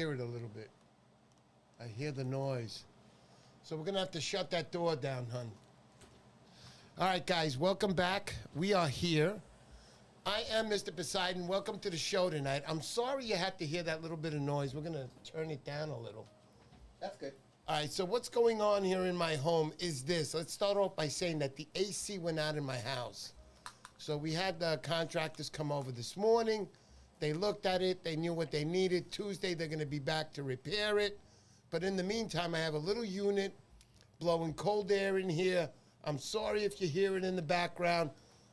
hear it a little bit. I hear the noise. So we're going to have to shut that door down, hun. All right, guys, welcome back. We are here. I am Mr. Poseidon. Welcome to the show tonight. I'm sorry you had to hear that little bit of noise. We're going to turn it down a little. That's good. All right, so what's going on here in my home is this. Let's start off by saying that the AC went out in my house. So we had the contractors come over this morning. They looked at it. They knew what they needed. Tuesday, they're going to be back to repair it. But in the meantime, I have a little unit blowing cold air in here. I'm sorry if you hear it in the background.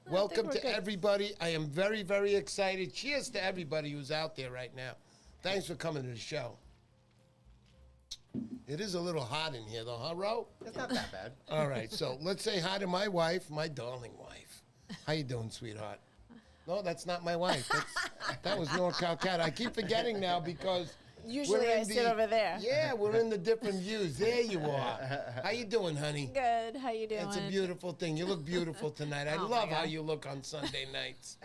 Welcome to everybody. I am very, very excited. Cheers to everybody who's out there right now. Thanks for coming to the show. It is a little hot in here, though, huh, Ro? It's not that bad. All right, so let's say hi to my wife, my darling wife. How you doing, sweetheart? No, that's not my wife. That was NorCalKat. I keep forgetting now because usually I sit over there. Yeah, we're in the different views. There you are. How you doing, honey? Good. How you doing? It's a beautiful thing. You look beautiful tonight. I love how you look on Sunday nights.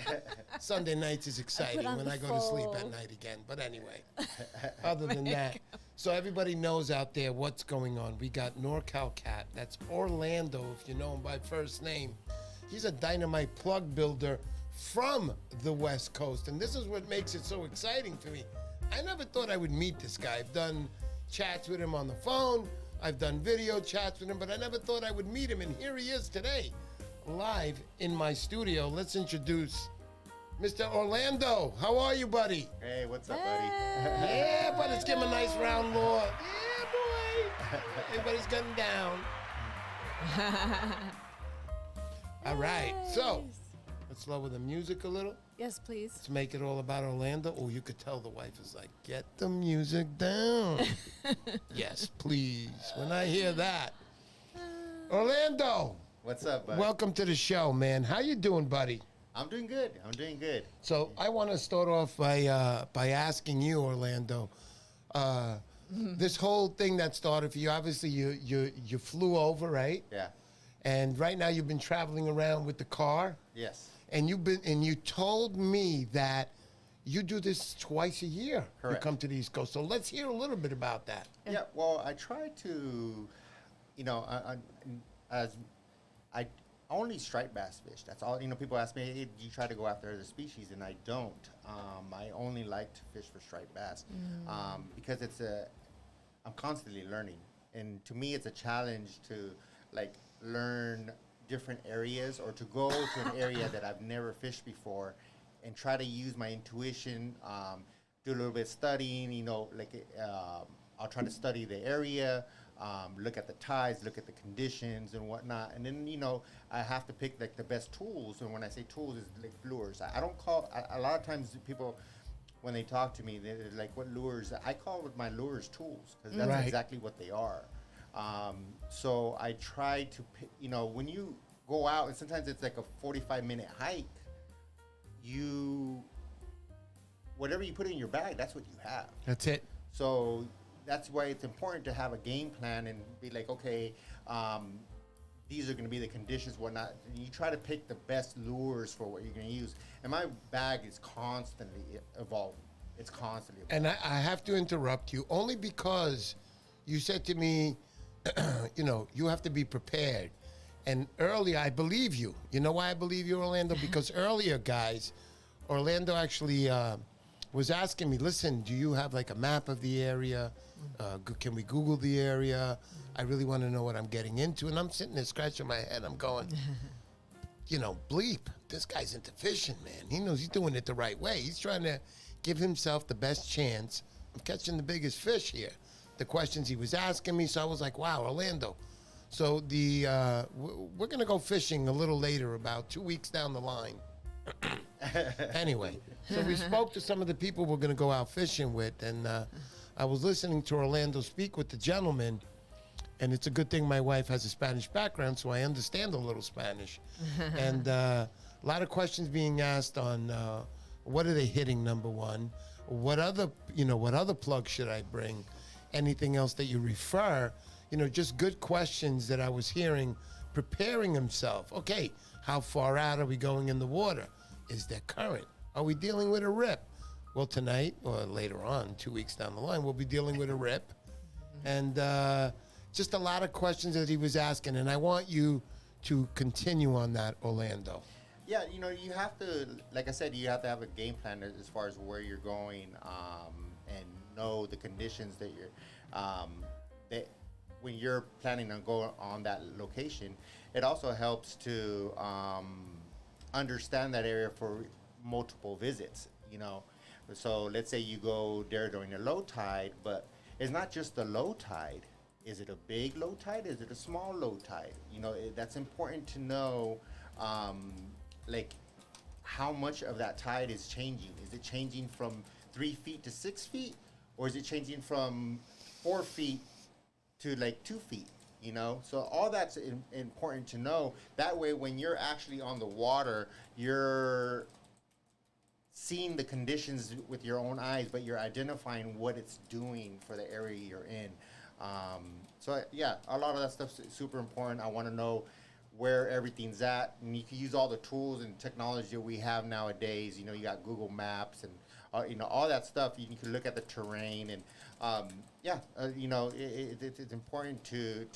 Sunday nights is exciting when I go to sleep at night again. But anyway, other than that, so everybody knows out there what's going on. We got NorCalKat. That's Orlando, if you know him by first name. He's a dynamite plug builder from the West Coast. And this is what makes it so exciting for me. I never thought I would meet this guy. I've done chats with him on the phone. I've done video chats with him, but I never thought I would meet him. And here he is today, live in my studio. Let's introduce Mr. Orlando. How are you, buddy? Hey, what's up, buddy? Yeah, but let's give him a nice round law. Yeah, boy. Everybody's getting down. All right, so let's lower the music a little. Yes, please. Let's make it all about Orlando. Oh, you could tell the wife is like, get the music down. Yes, please. When I hear that. Orlando. What's up, buddy? Welcome to the show, man. How you doing, buddy? I'm doing good. I'm doing good. So I want to start off by asking you, Orlando, this whole thing that started for you, obviously you flew over, right? Yeah. And right now you've been traveling around with the car. Yes. And you told me that you do this twice a year. Correct. You come to the East Coast. So let's hear a little bit about that. Yeah. Well, I try to, I only striped bass fish. That's all. People ask me, hey, do you try to go after other species? And I don't. I only like to fish for striped bass because I'm constantly learning. And to me, it's a challenge to learn different areas or to go to an area that I've never fished before and try to use my intuition, do a little bit of studying, I'll try to study the area, look at the tides, look at the conditions and whatnot. And then, I have to pick the best tools. And when I say tools, it's like lures. I don't call, a lot of times people, when they talk to me, they're like, what lures? I call my lures tools because that's exactly what they are. So I try to, when you go out, and sometimes it's like a 45-minute hike, whatever you put in your bag, that's what you have. That's it. So that's why it's important to have a game plan and be like, okay, these are going to be the conditions, whatnot. And you try to pick the best lures for what you're going to use. And my bag is constantly evolving. It's constantly evolving. And I have to interrupt you only because you said to me, you have to be prepared. And earlier, I believe you. You know why I believe you, Orlando? Because earlier, guys, Orlando actually was asking me, listen, do you have a map of the area? Can we Google the area? I really want to know what I'm getting into. And I'm sitting there scratching my head. I'm going, bleep. This guy's into fishing, man. He knows he's doing it the right way. He's trying to give himself the best chance of catching the biggest fish here. The questions he was asking me, so I was like, wow, Orlando. So we're going to go fishing a little later, about 2 weeks down the line. Anyway, so we spoke to some of the people we're going to go out fishing with, and I was listening to Orlando speak with the gentleman, and it's a good thing my wife has a Spanish background, so I understand a little Spanish. And a lot of questions being asked on what are they hitting, number one? What other plug should I bring? Anything else that you refer? Just good questions that I was hearing, preparing himself. Okay, how far out are we going in the water? Is there current? Are we dealing with a rip? well, tonight or later on, 2 weeks down the line, we'll be dealing with a rip. And just a lot of questions that he was asking. And I want you to continue on that, Orlando. Yeah, you have to, like I said, you have to have a game plan as far as where you're going, and know the conditions that you're, that when you're planning on going on that location. It also helps to understand that area for multiple visits, So let's say you go there during a low tide, but it's not just the low tide. Is it a big low tide? Is it a small low tide? That's important to know, like how much of that tide is changing. Is it changing from 3 feet to 6 feet? Or is it changing from 4 feet to like 2 feet? So all that's important to know. That way, when you're actually on the water, you're seeing the conditions with your own eyes, but you're identifying what it's doing for the area you're in. So yeah, a lot of that stuff's super important. I want to know where everything's at, and you can use all the tools and technology that we have nowadays. You got Google Maps and all that stuff. You can look at the terrain, and it's important to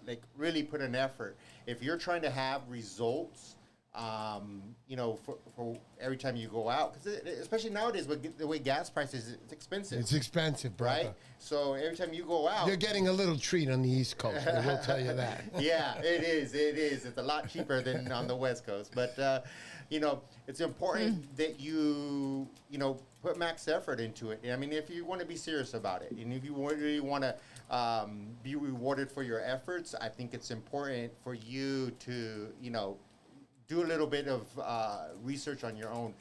like really put an effort. If you're trying to have results, for every time you go out, because especially nowadays with the way gas prices, it's expensive. It's expensive, brother. Right? So every time you go out, you're getting a little treat on the East Coast. I will tell you that. Yeah, it is. It's a lot cheaper than on the West Coast. But, it's important that you put max effort into it. I mean, if you want to be serious about it, and if you really want to be rewarded for your efforts, I think it's important for you to, do a little bit of research on your own.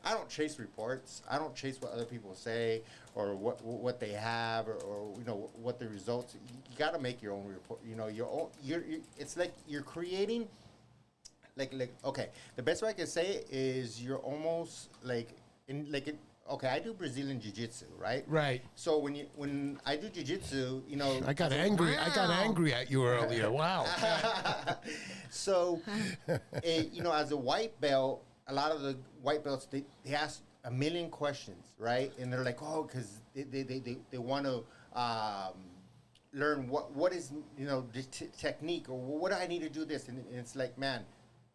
I don't chase reports. I don't chase what other people say or what they have or what the results. You got to make your own report. Your own. It's like you're creating. Like okay. The best way I can say it is you're almost like okay, I do Brazilian jiu-jitsu, right? Right. So when I do jiu-jitsu, I got angry. Wow. I got angry at you earlier. Wow. So, as a white belt, a lot of the white belts they ask a million questions, right? And they're like, oh, because they want to learn what is the technique or what do I need to do this, and it's like, man,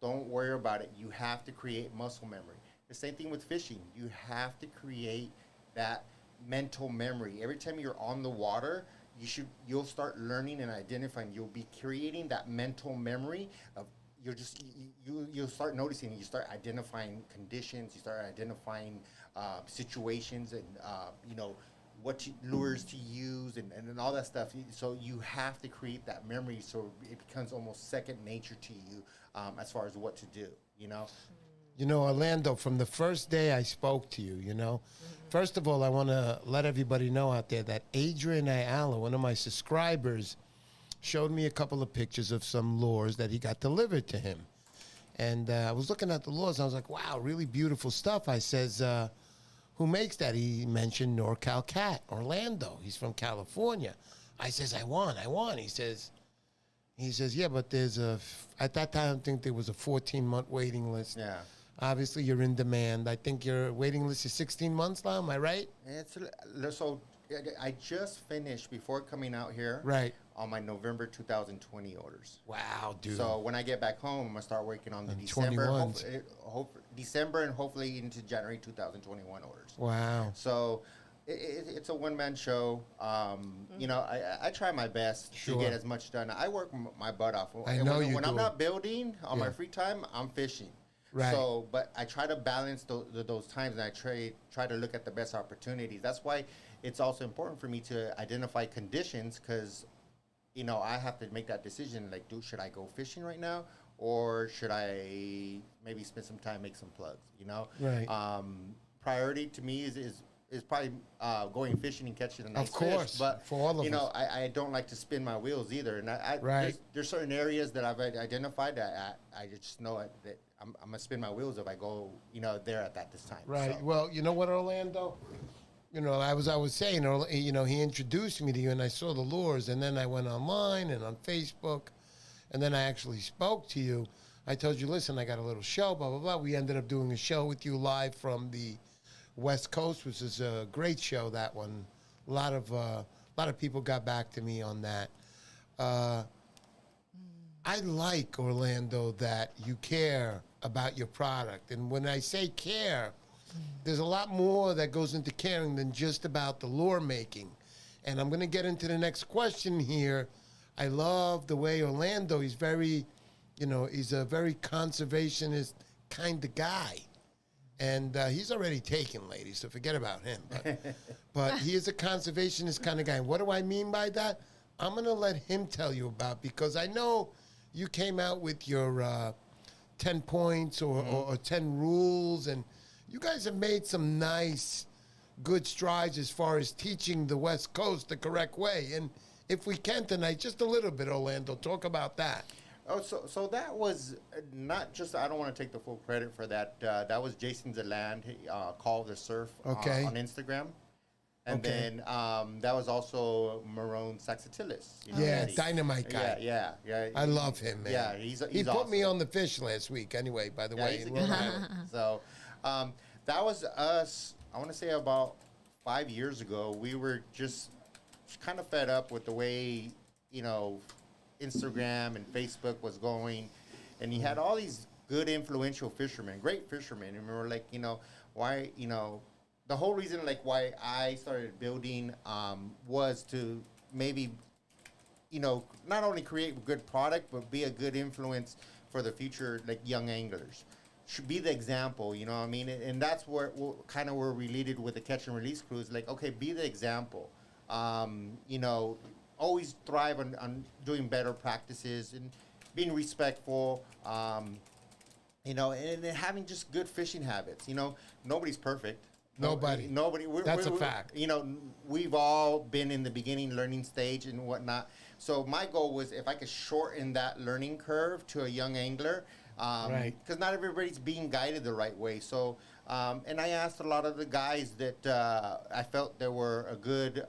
don't worry about it. You have to create muscle memory. The same thing with fishing. You have to create that mental memory. Every time you're on the water, you'll start learning and identifying. You'll be creating that mental memory of you'll start noticing. You start identifying conditions. You start identifying situations and what lures to use and all that stuff. So you have to create that memory so it becomes almost second nature to you as far as what to do. Orlando, from the first day I spoke to you, first of all, I want to let everybody know out there that Adrian Ayala, one of my subscribers, showed me a couple of pictures of some lures that he got delivered to him. And I was looking at the lures, and I was like, wow, really beautiful stuff. I says, who makes that? He mentioned NorCalKat, Orlando. He's from California. I says, I want. He says, yeah, but there's at that time, I think there was a 14-month waiting list. Yeah. Obviously, you're in demand. I think your waiting list is 16 months now. Am I right? So I just finished before coming out here. Right. On my November 2020 orders. Wow, dude. So when I get back home, I'm gonna start working on the December and hopefully into January 2021 orders. Wow. So it's a one-man show. I try my best to get as much done. I work my butt off. When I'm not building on my free time, I'm fishing. Right. So, but I try to balance those times, and I try to look at the best opportunities. That's why it's also important for me to identify conditions, because I have to make that decision. Like, should I go fishing right now, or should I maybe spend some time, make some plugs? Right. Priority to me is probably going fishing and catching a nice of course, fish. But for all of us. I don't like to spin my wheels either. And there's certain areas that I've identified that I just know that I'm gonna spin my wheels if I go there at this time. Right. So. Well, you know what, Orlando? I was saying, he introduced me to you, and I saw the lures, and then I went online and on Facebook, and then I actually spoke to you. I told you, listen, I got a little show, blah, blah, blah. We ended up doing a show with you live from the West Coast, which is a great show. That one, a lot of people got back to me on that. I like, Orlando, that you care about your product, and when I say care, there's a lot more that goes into caring than just about the lure making. And I'm going to get into the next question here. I love the way Orlando, he's very, he's a very conservationist kind of guy. And he's already taken, ladies, so forget about him. But he is a conservationist kind of guy. And what do I mean by that? I'm going to let him tell you about, because I know you came out with your 10 points or 10 rules, and you guys have made some nice, good strides as far as teaching the West Coast the correct way. And if we can tonight, just a little bit, Orlando, talk about that. Oh, so that was not just, I don't want to take the full credit for that. That was Jason Deland, Call the Surf on Instagram. And then that was also Marone Saxatilis. Yeah, dynamite guy. Yeah. I love him, man. Yeah, he's he put awesome. me on the fish last week, anyway, by the way. He's a good guy. So that was us, I want to say about 5 years ago. We were just kind of fed up with the way, Instagram and Facebook was going. And you had all these good, influential fishermen, great fishermen. And we were like, why, the whole reason why I started building was to maybe, not only create a good product, but be a good influence for the future, young anglers. Should be the example, you know what I mean? And that's where kind of we're related with the catch and release crew. Is okay, be the example. Always thrive on doing better practices and being respectful. And having just good fishing habits. Nobody's perfect. Nobody. That's a fact. We've all been in the beginning learning stage and whatnot. So my goal was if I could shorten that learning curve to a young angler, because not everybody's being guided the right way. So, and I asked a lot of the guys that I felt there were a good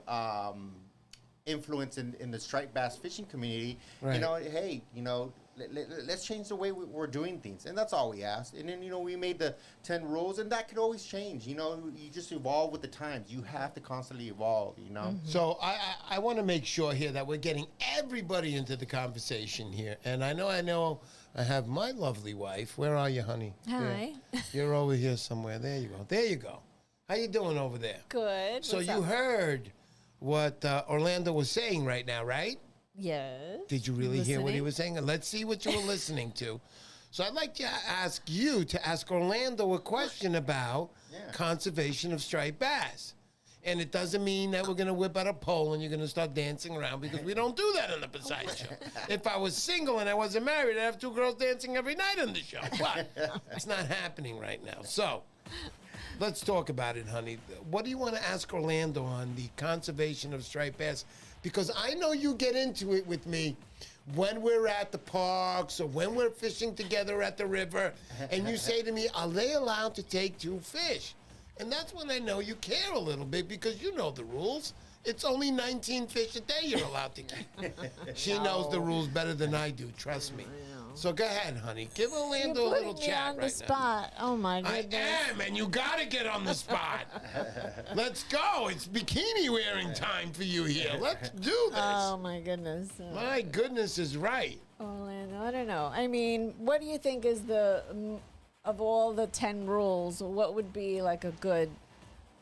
influence in the striped bass fishing community. Right. Hey, let's change the way we're doing things. And that's all we asked. And then, we made the 10 rules, and that could always change. You just evolve with the times. You have to constantly evolve, Mm-hmm. So I want to make sure here that we're getting everybody into the conversation here. And I know I have my lovely wife. Where are you, honey? Hi. You're over here somewhere. There you go. How you doing over there? Good. So What's you up? heard what Orlando was saying right now, right? Yes. Did you really hear what he Listening. was saying? Let's see what you were listening to. So I'd like to ask you to ask Orlando a question about conservation of striped bass. And it doesn't mean that we're going to whip out a pole and you're going to start dancing around, because we don't do that on the Poseidon show. If I was single and I wasn't married, I'd have 2 girls dancing every night on the show. But it's not happening right now. So let's talk about it, honey. What do you want to ask Orlando on the conservation of striped bass? Because I know you get into it with me when we're at the parks or when we're fishing together at the river, and you say to me, are they allowed to take 2 fish? And that's when I know you care a little bit, because you know the rules. It's only 19 fish a day you're allowed to keep. She knows the rules better than I do, trust me. So go ahead, honey. Give Orlando a little chat on right the spot. Oh my goodness. I am, and you gotta get on the spot. Let's go. It's bikini wearing time for you here. Let's do this. Oh my goodness. My goodness is right. Orlando, I don't know. I mean, what do you think is of all the 10 rules, what would be a good,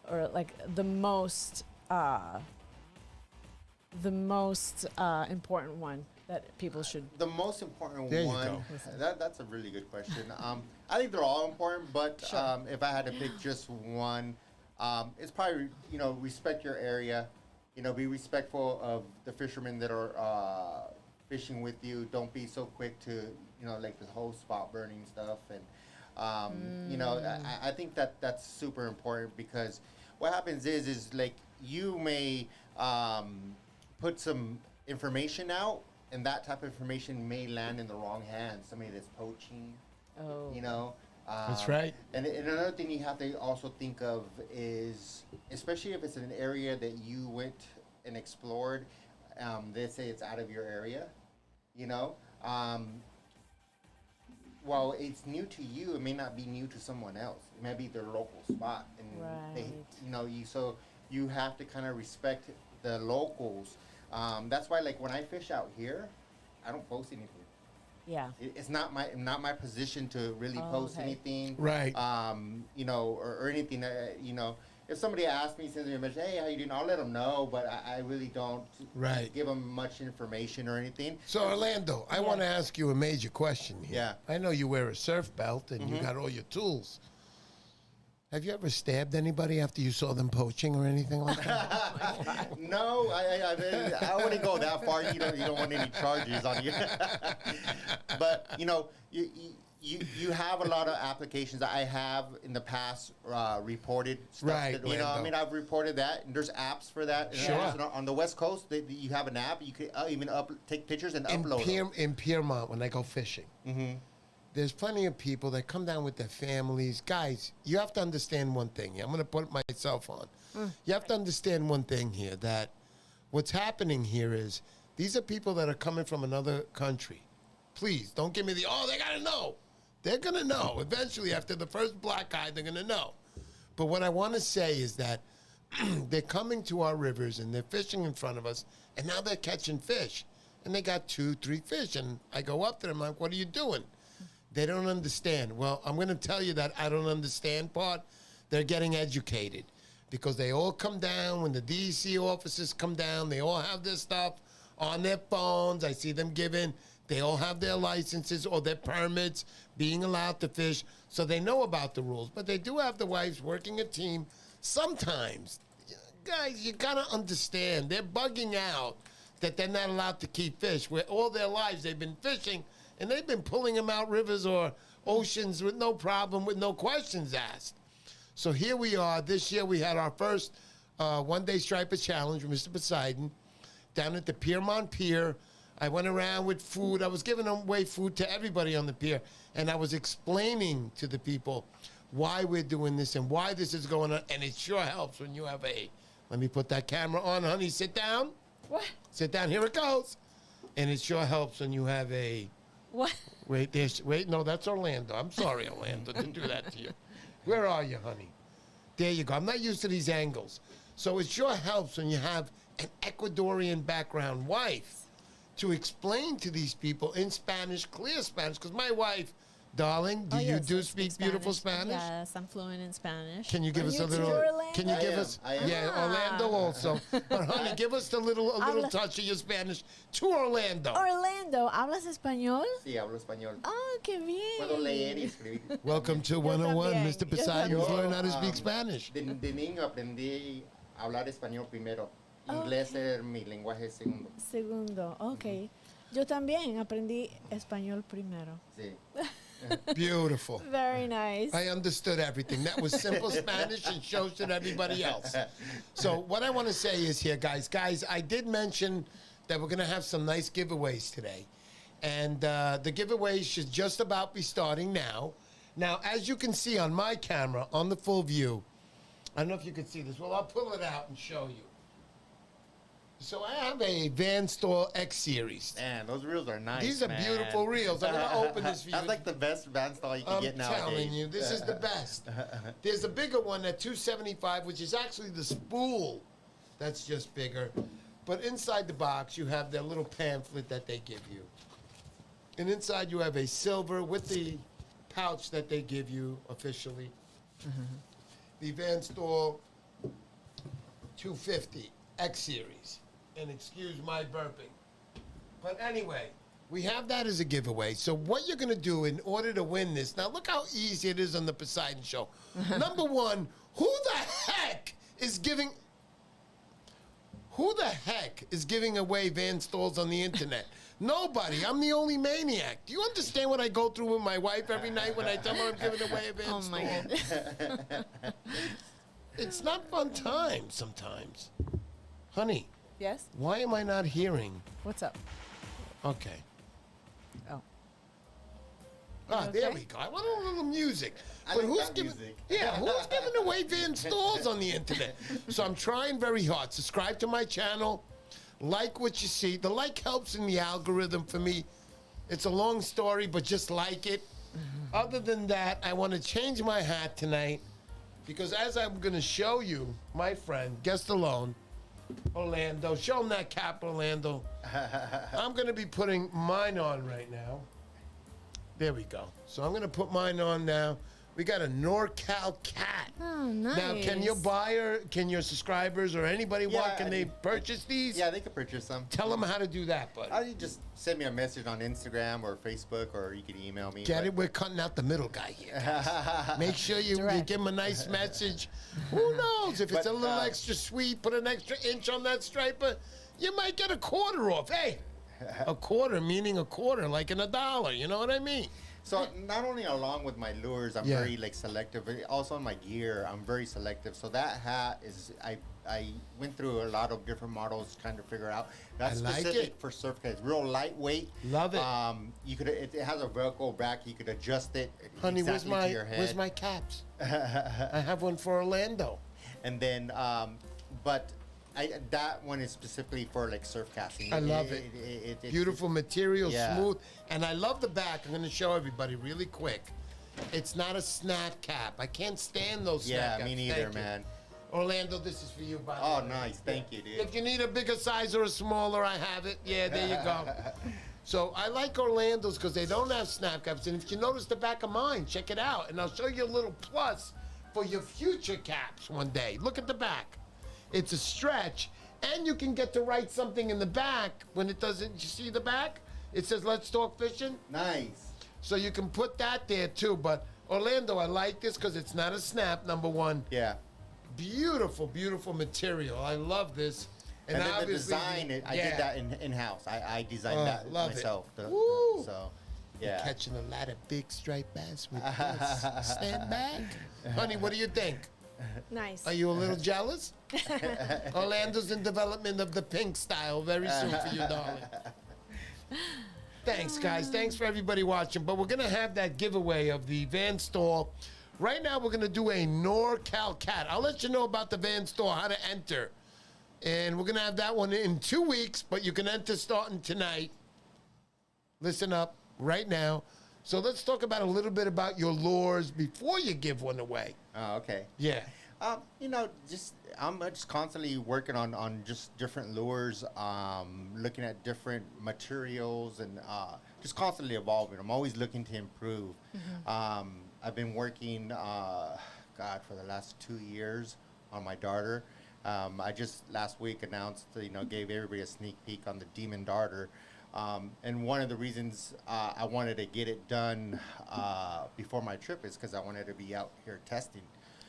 or the most important one that people should? The most important There you one, go. that's a really good question. I think they're all important, but if I had to pick just one, it's probably, respect your area. Be respectful of the fishermen that are fishing with you. Don't be so quick to, the whole spot burning stuff. And, I think that's super important, because what happens is you may put some information out, and that type of information may land in the wrong hands. Somebody that's poaching, That's right. And another thing you have to also think of is, especially if it's an area that you went and explored, let's say it's out of your area, while it's new to you, it may not be new to someone else. It may be their local spot, and they, Right. you have to kind of respect the locals. That's why, like when I fish out here, I don't post anything. Yeah. It's not my position to really Oh, post okay. anything. Right. Or anything. If somebody asks me, sends me a message, hey, how you doing? I'll let them know, but I really don't Right. give them much information or anything. So Orlando, I want to ask you a major question here. Yeah. I know you wear a surf belt and you got all your tools. Have you ever stabbed anybody after you saw them poaching or anything like that? No, I wouldn't go that far. You don't want any charges on you. But you have a lot of applications. I have in the past reported stuff. Right, Lando. I've reported that. And there's apps for that. And Sure. also on the West Coast, you have an app. You can even take pictures and upload them. In Piermont, when I go fishing, there's plenty of people that come down with their families. Guys, you have to understand one thing. I'm going to put myself on. You have to understand one thing here, that what's happening here is these are people that are coming from another country. Please, don't give me they got to know. They're going to know. Eventually, after the first black eye, they're going to know. But what I want to say is that they're coming to our rivers and they're fishing in front of us, and now they're catching fish. And they got 2, 3 fish. And I go up to them, like, what are you doing? They don't understand. Well, I'm going to tell you that I don't understand part. They're getting educated because they all come down. When the DEC officers come down, they all have their stuff on their phones. I see them giving. They all have their licenses or their permits, being allowed to fish, so they know about the rules. But they do have the wives working a team. Sometimes, guys, you got to understand, they're bugging out that they're not allowed to keep fish, where all their lives they've been fishing, and they've been pulling them out rivers or oceans with no problem, with no questions asked. So here we are. This year we had our first one-day striper challenge with Mr. Poseidon down at the Piermont Pier. I went around with food. I was giving away food to everybody on the pier, and I was explaining to the people why we're doing this and why this is going on, and it sure helps when you have let me put that camera on, honey. Sit down. What? Sit down. Here it goes. And it sure helps when you have What? Wait, no, that's Orlando. I'm sorry, Orlando, to do that to you. Where are you, honey? There you go. I'm not used to these angles. So it sure helps when you have an Ecuadorian background wife to explain to these people in Spanish, clear Spanish, because my wife, darling, do you yes, I speak beautiful Spanish? Yes, I'm fluent in Spanish. Can you give us a you little? too, Orlando? Can you give us? I am. Yeah, Orlando also. But honey, give us a little Habla- touch of your Spanish to Orlando. Orlando, ¿hablas español? Sí, hablo español. Ah, qué Puedo leer y bien. escribir. Welcome to 101, también, Mr. yo Poseidon's también. learn how to speak Spanish. De niño aprendí a hablar español primero. Inglés era mi lenguaje segundo. Segundo, ok. Yo también aprendí español primero. Sí. Beautiful. Very nice. I understood everything. That was simple Spanish and shows to everybody else. So what I want to say is here, guys, I did mention that we're going to have some nice giveaways today. And the giveaways should just about be starting now. Now, as you can see on my camera, on the full view, I don't know if you can see this. Well, I'll pull it out and show you. So I have a Van Staal X Series. Man, those reels are nice. These are man. beautiful reels. I'm going to open this for you. That's like the best band style you can I'm get nowadays. telling you, this is the best. There's a bigger one at 275, which is actually the spool that's just bigger. But inside the box, you have their little pamphlet that they give you. And inside you have a silver with the pouch that they give you officially. The Van Staal 250 X Series. And excuse my burping. But anyway, we have that as a giveaway. So what you're going to do in order to win this, now look how easy it is on the Poseidon Show. Number one, who the heck is giving away Van Staals on the internet? Nobody. I'm the only maniac. Do you understand what I go through with my wife every night when I tell her I'm giving away a Van Oh Staal? my goodness. It's not fun time sometimes. Honey, Yes? why am I not hearing? What's up? Okay. Oh. Ah, there okay? we go. I want a little music. I But like who's that giving? music. Yeah, who's giving away Van Staals on the internet? So I'm trying very hard. Subscribe to my channel. Like what you see. The like helps in the algorithm for me. It's a long story, but just like it. Other than that, I want to change my hat tonight because as I'm going to show you, my friend, guest alone, Orlando, show him that cap, Orlando. I'm going to be putting mine on right now. There we go. So I'm going to put mine on now. We got a NorCalKat. Oh, nice. Now, can your buyer, can your subscribers or anybody Yeah, can they purchase these? Yeah, they could purchase them. Tell them how to do that, bud. You just send me a message on Instagram or Facebook, or you can email me. Get but- it? We're cutting out the middle guy here. Guys. Make sure you Direct. give him a nice message. Who knows? If it's But, a little extra sweet, put an extra inch on that striper, you might get a quarter off. Hey, a quarter meaning a quarter, like in $1. You know what I mean? So not only along with my lures, I'm Yeah. very like selective. But also in my gear, I'm very selective. So that hat is I went through a lot of different models trying to figure out. That's I like specific it. for surf cats. It's real lightweight. Love it. You could it has a Velcro back. You could adjust it Honey, exactly to your head. where's my caps? I have one for Orlando. And then, but that one is specifically for like surf casting. I love it. It's- Beautiful material, Yeah. smooth, and I love the back. I'm going to show everybody really quick. It's not a snap cap. I can't stand those snap Yeah, caps. me neither, Thank you. man. Orlando, this is for you, by the Oh, way. nice. Thank you, dude. If you need a bigger size or a smaller, I have it. Yeah, there you go. So I like Orlando's because they don't have snap caps. And if you notice the back of mine, check it out. And I'll show you a little plus for your future caps one day. Look at the back. It's a stretch. And you can get to write something in the back when it doesn't. You see the back? It says, "Let's talk fishing." Nice. So you can put that there too. But Orlando, I like this because it's not a snap, number one. Yeah. Beautiful, beautiful material. I love this. And then the obviously design, I did that in-house. I designed Oh, that love it. myself. Woo! So, yeah. Catching a lot of big striped bass with this. Stand back. Honey, what do you think? Nice. Are you a little jealous? Orlando's in development of the pink style very soon for you, darling. Thanks, guys. Thanks for everybody watching. But we're going to have that giveaway of the Van Staal. Right now, we're going to do a NorCalKat. I'll let you know about the Van Staal, how to enter. And we're going to have that one in 2 weeks, but you can enter starting tonight. Listen up right now. So let's talk about a little bit about your lures before you give one away. Oh, okay. Yeah. I'm just constantly working on just different lures, looking at different materials, and just constantly evolving. I'm always looking to improve. I've been working, for the last 2 years on my darter. I just last week announced, gave everybody a sneak peek on the Demon Darter. And one of the reasons I wanted to get it done before my trip is because I wanted to be out here testing.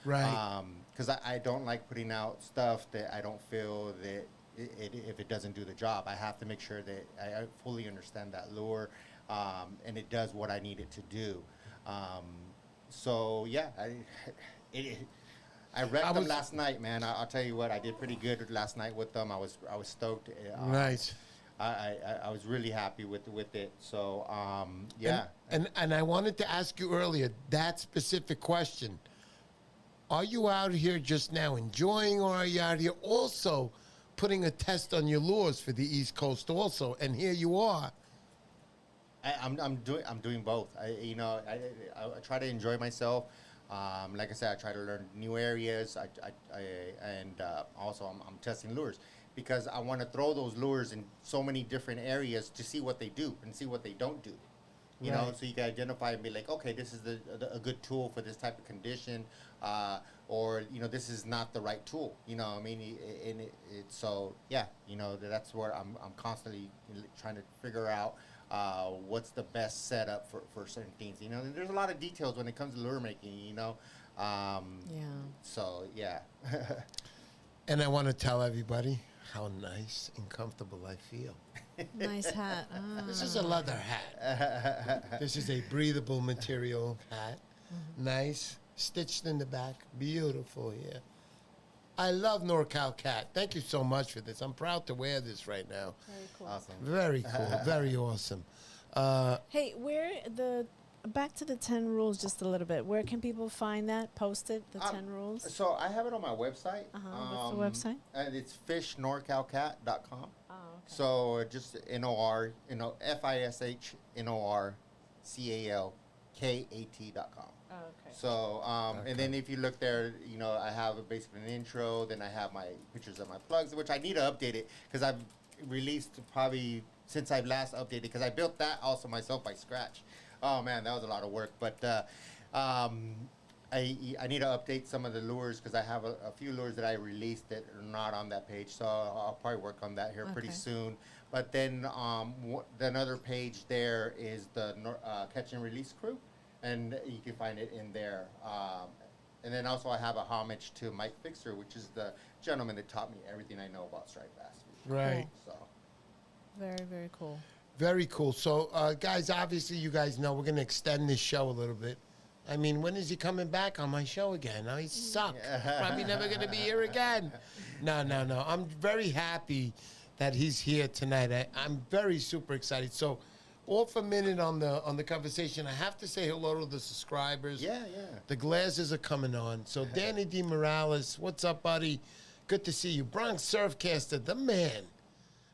Right. Because I don't like putting out stuff that I don't feel that if it doesn't do the job. I have to make sure that I fully understand that lure and it does what I need it to do. So yeah, I wrecked them last night, man. I'll tell you what, I did pretty good last night with them. I was stoked. Right. I was really happy with it. So yeah. And I wanted to ask you earlier that specific question. Are you out here just now enjoying, or are you out here also putting a test on your lures for the East Coast also? And here you are. I'm doing both. I try to enjoy myself. Like I said, I try to learn new areas. Also I'm testing lures because I want to throw those lures in so many different areas to see what they do and see what they don't do. You know, so you can identify and be like, okay, this is a good tool for this type of condition, or this is not the right tool. I mean, so yeah, that's where I'm constantly trying to figure out what's the best setup for certain things. There's a lot of details when it comes to lure making. Yeah. So yeah. And I want to tell everybody how nice and comfortable I feel. Nice hat. This is a leather hat. This is a breathable material hat. Nice, stitched in the back. Beautiful here. I love NorCalKat. Thank you so much for this. I'm proud to wear this right now. Very cool. Awesome. Very cool. Very awesome. Hey, back to the 10 rules just a little bit. Where can people find that posted, the 10 rules? So I have it on my website. What's the website? And it's fishnorcalcat.com. Oh, okay. So just NOR, FISH NORCAL NorCalKat.com. Oh, okay. So, and then if you look there, you know, I have basically an intro. Then I have my pictures of my plugs, which I need to update it because I've released probably since I've last updated because I built that also myself by scratch. Oh man, that was a lot of work. But I need to update some of the lures because I have a few lures that I released that are not on that page. So I'll probably work on that here pretty soon. But then another page there is the catch and release crew. And you can find it in there. And then also I have a homage to Mike Fixer, which is the gentleman that taught me everything I know about striped bass. Right. So. Very, very cool. Very cool. So, guys, obviously you guys know we're going to extend this show a little bit. I mean, when is he coming back on my show again? Oh, he sucked. Probably never going to be here again. No. I'm very happy that he's here tonight. I'm very super excited. So, off a minute on the conversation, I have to say hello to the subscribers. Yeah. The glasses are coming on. So Danny D. Morales, what's up, buddy? Good to see you. Bronx Surfcaster, the man.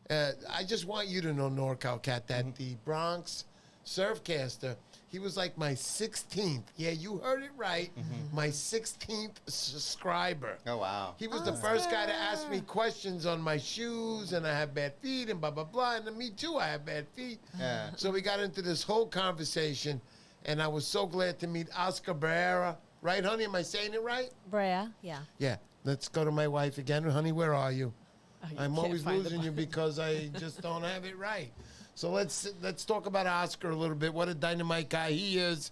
I just want you to know, NorCalKat, that the Bronx Surfcaster, he was like my 16th. Yeah, you heard it right. My 16th subscriber. Oh, wow. He was the first guy to ask me questions on my shoes, and I have bad feet, and blah, blah, blah. And me, too, I have bad feet. Yeah. So we got into this whole conversation, and I was so glad to meet Oscar Barrera. Right, honey? Am I saying it right? Brea, yeah. Yeah. Let's go to my wife again. Honey, where are you? You I'm can't always find the losing you because I just don't have it right. So let's talk about Oscar a little bit. What a dynamite guy he is.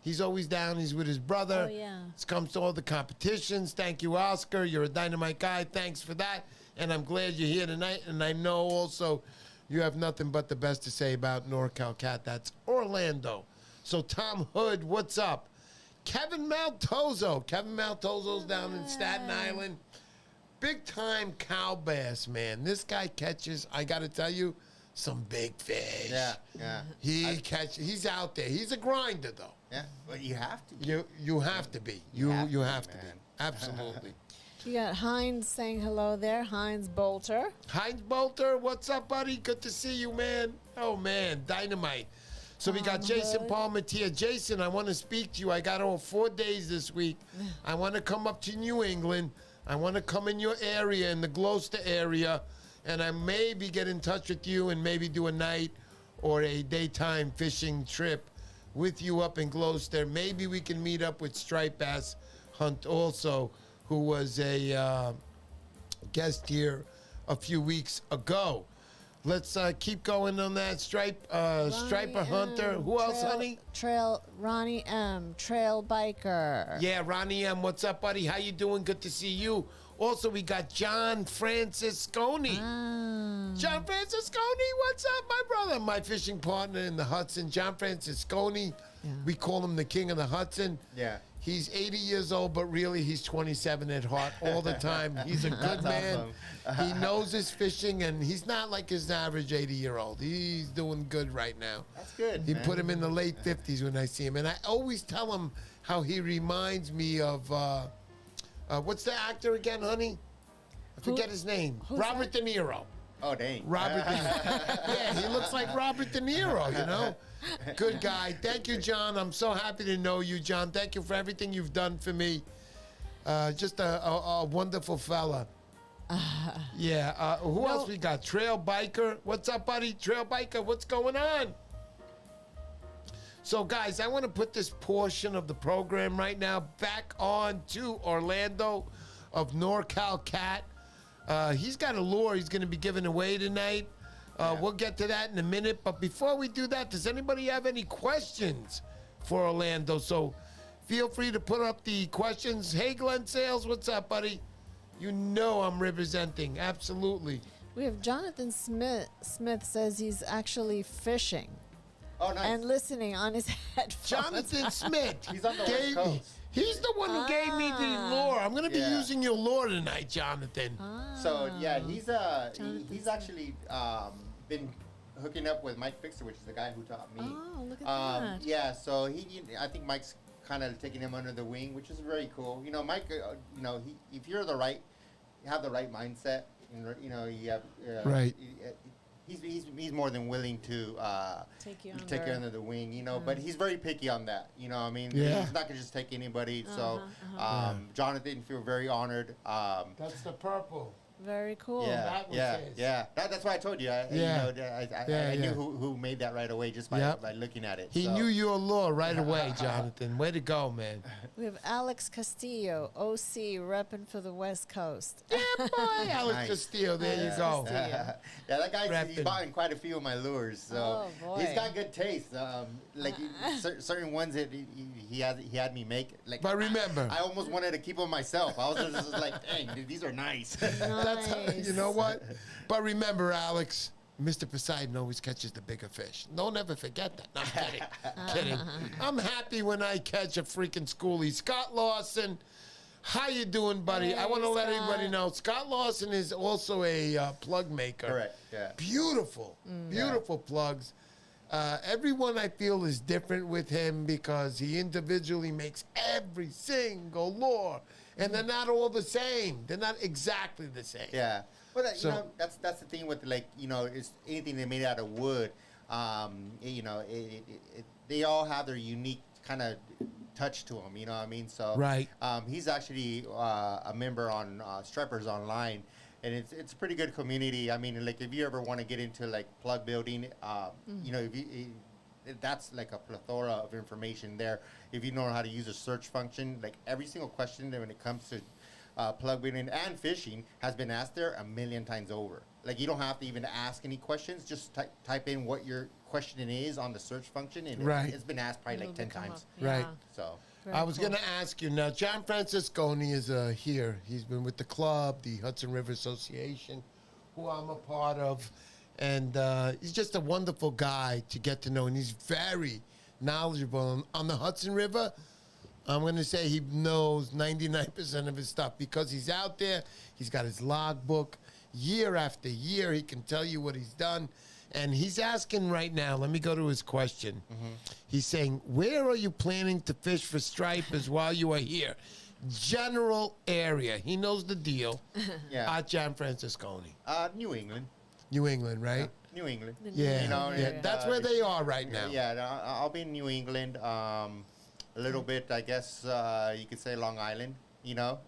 He's always down. He's with his brother. Oh, yeah. He comes to all the competitions. Thank you, Oscar. You're a dynamite guy. Thanks for that. And I'm glad you're here tonight. And I know also you have nothing but the best to say about NorCalKat. That's Orlando. So Tom Hood, what's up? Kevin Maltozo. Kevin Maltozo's down in Staten Island. Big time cow bass, man. This guy catches, I got to tell you, some big fish. Yeah. He's out there. He's a grinder, though. Yeah. But you have to. You have to be. You have to be. man. Absolutely. You got Heinz saying hello there. Heinz Bolter. Heinz Bolter, what's up, buddy? Good to see you, man. Oh, man, dynamite. So we got Jason Palmatier. Jason, I want to speak to you. I got all 4 days this week. I want to come up to New England. I want to come in your area, in the Gloucester area, and I maybe get in touch with you and maybe do a night or a daytime fishing trip with you up in Gloucester. Maybe we can meet up with Striped Bass Hunt also, who was a guest here a few weeks ago. Let's keep going on that. Striper Hunter. Who else, honey? Ronnie M. Trail Biker. Yeah, Ronnie M. What's up, buddy? How you doing? Good to see you. Also, we got John Francisconi. John Francisconi, what's up, my brother? My fishing partner in the Hudson, John Francisconi. Yeah. We call him the king of the Hudson. Yeah. He's 80 years old, but really he's 27 at heart all the time. He's a good man. Awesome. He knows his fishing, and he's not like his average 80-year-old. He's doing good right now. That's good. He man. put him in the late 50s when I see him. And I always tell him how he reminds me of, what's the actor again, honey? I forget his name. Robert De Niro. Oh, dang. Robert De Niro. Yeah, he looks like Robert De Niro, you know? Good guy. Thank you, John. I'm so happy to know you, John. Thank you for everything you've done for me. Just a wonderful fella. Yeah. Who else we got? Trail Biker. What's up, buddy? Trail Biker, what's going on? So, guys, I want to put this portion of the program right now back on to Orlando of NorCalKat. He's got a lure he's going to be giving away tonight. We'll get to that in a minute. But before we do that, does anybody have any questions for Orlando? So feel free to put up the questions. Hey, Glenn Sales, what's up, buddy? You know I'm representing. Absolutely. We have Jonathan Smith. Smith says he's actually fishing. Oh, nice. And listening on his headphones. Jonathan Smith. He's on the West Coast. He's the one who gave me the lure. I'm going to be using your lure tonight, Jonathan. So yeah, he's actually been hooking up with Mike Fixer, which is the guy who taught me. Oh, look at that. Yeah, so I think Mike's kind of taking him under the wing, which is very cool. You know, Mike, if you have the right mindset, you know, you have right. he's more than willing to Take you take you under. under the wing, you know. But he's very picky on that, you know. What I mean, Yeah. he's not gonna just take anybody. So Yeah. Jonathan, feel very honored. That's the purple. Very cool. Yeah, That was yeah, his. yeah. That's why I told you. Yeah. You know, I knew Yeah. who made that right away just by, Yep. by looking at it. He so. knew your law right away, Jonathan. Way to go, man. We have Alex Castillo, OC, repping for the West Coast. Yeah, boy, Alex Nice. Castillo. There Alex you go. Castillo. Yeah, that guy's he's Reppin'. bought in quite a few of my lures, so Oh, he's boy. got good taste. Like certain ones that he had me make. Like, But remember, I almost wanted to keep them myself. I was just like, dang, dude, these are nice. that's Nice. you know what? But remember, Alex, Mr. Poseidon always catches the bigger fish. Don't ever forget that. No, I'm kidding. Kidding. I'm happy when I catch a freaking schoolie. Scott Lawson, how you doing, buddy? I Hey, want to let Scott. everybody know Scott Lawson is also a plug maker. Correct. Yeah. Beautiful, beautiful plugs. Everyone I feel is different with him because he individually makes every single lure, and they're not all the same. They're not exactly the same. Yeah. Well, So- you know, that's the thing with, like, you know, it's anything they made out of wood. You know, they all have their unique kind of touch to them. You know what I mean? So Right. he's actually a member on Strippers Online, and it's a pretty good community. I mean, like, if you ever want to get into like plug building, you know, if you, that's like a plethora of information there. If you know how to use a search function, like every single question that when it comes to plug building and fishing has been asked there a million times over. Like, you don't have to even ask any questions. Just type in what your question is on the search function, and Right. it's been asked probably like It'll 10 come times. up. Right. Yeah. So Very I was cool. going to ask you now. John Francisconi is here. He's been with the club, the Hudson River Association, who I'm a part of, and he's just a wonderful guy to get to know, and he's very knowledgeable on the Hudson River. I'm going to say he knows 99% of his stuff because he's out there. He's got his logbook. Year after year, he can tell you what he's done. And he's asking right now, let me go to his question. He's saying, where are you planning to fish for stripers while you are here? General area. He knows the deal. yeah, At John Francisconi. New England, New England, right? New England. The Yeah, You know, yeah. and, That's where they are right now. Yeah, I'll be in New England. A little bit, I guess you could say Long Island. You know,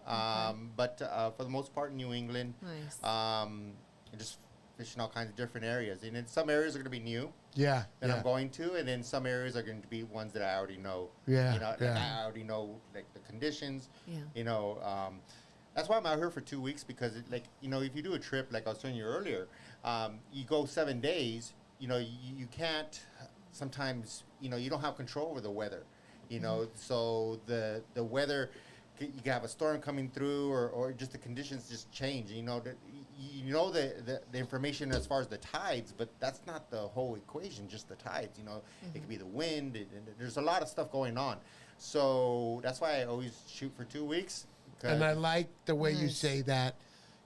but for the most part, New England. Nice. And just fishing all kinds of different areas. And then some areas are going to be new Yeah. that yeah. I'm going to, and then some areas are going to be ones that I already know. Yeah, You know, like, yeah. I already know like the conditions. Yeah. You know, that's why I'm out here for 2 weeks, because like, you know, if you do a trip like I was telling you earlier, you go 7 days. You know, you can't. Sometimes, you know, you don't have control over the weather. You know, so the weather. You can have a storm coming through, or just the conditions just change. You know, the information as far as the tides, but that's not the whole equation. Just the tides. You know, it could be the wind. And there's a lot of stuff going on. So that's why I always shoot for 2 weeks. And I like the way you Nice. say that.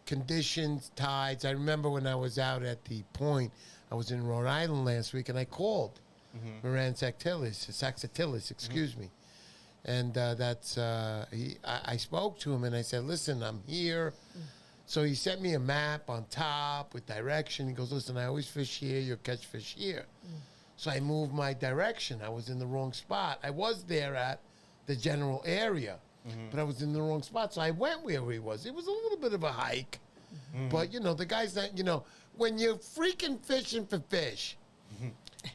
Conditions, tides. I remember when I was out at the point, I was in Rhode Island last week, and I called Moran Saxatilis, excuse me. And I spoke to him, and I said, listen, I'm here. So he sent me a map on top with direction. He goes, listen, I always fish here. You'll catch fish here. So I moved my direction. I was in the wrong spot. I was there at the general area, but I was in the wrong spot. So I went where he was. It was a little bit of a hike. But, you know, the guy's not, you know, when you're freaking fishing for fish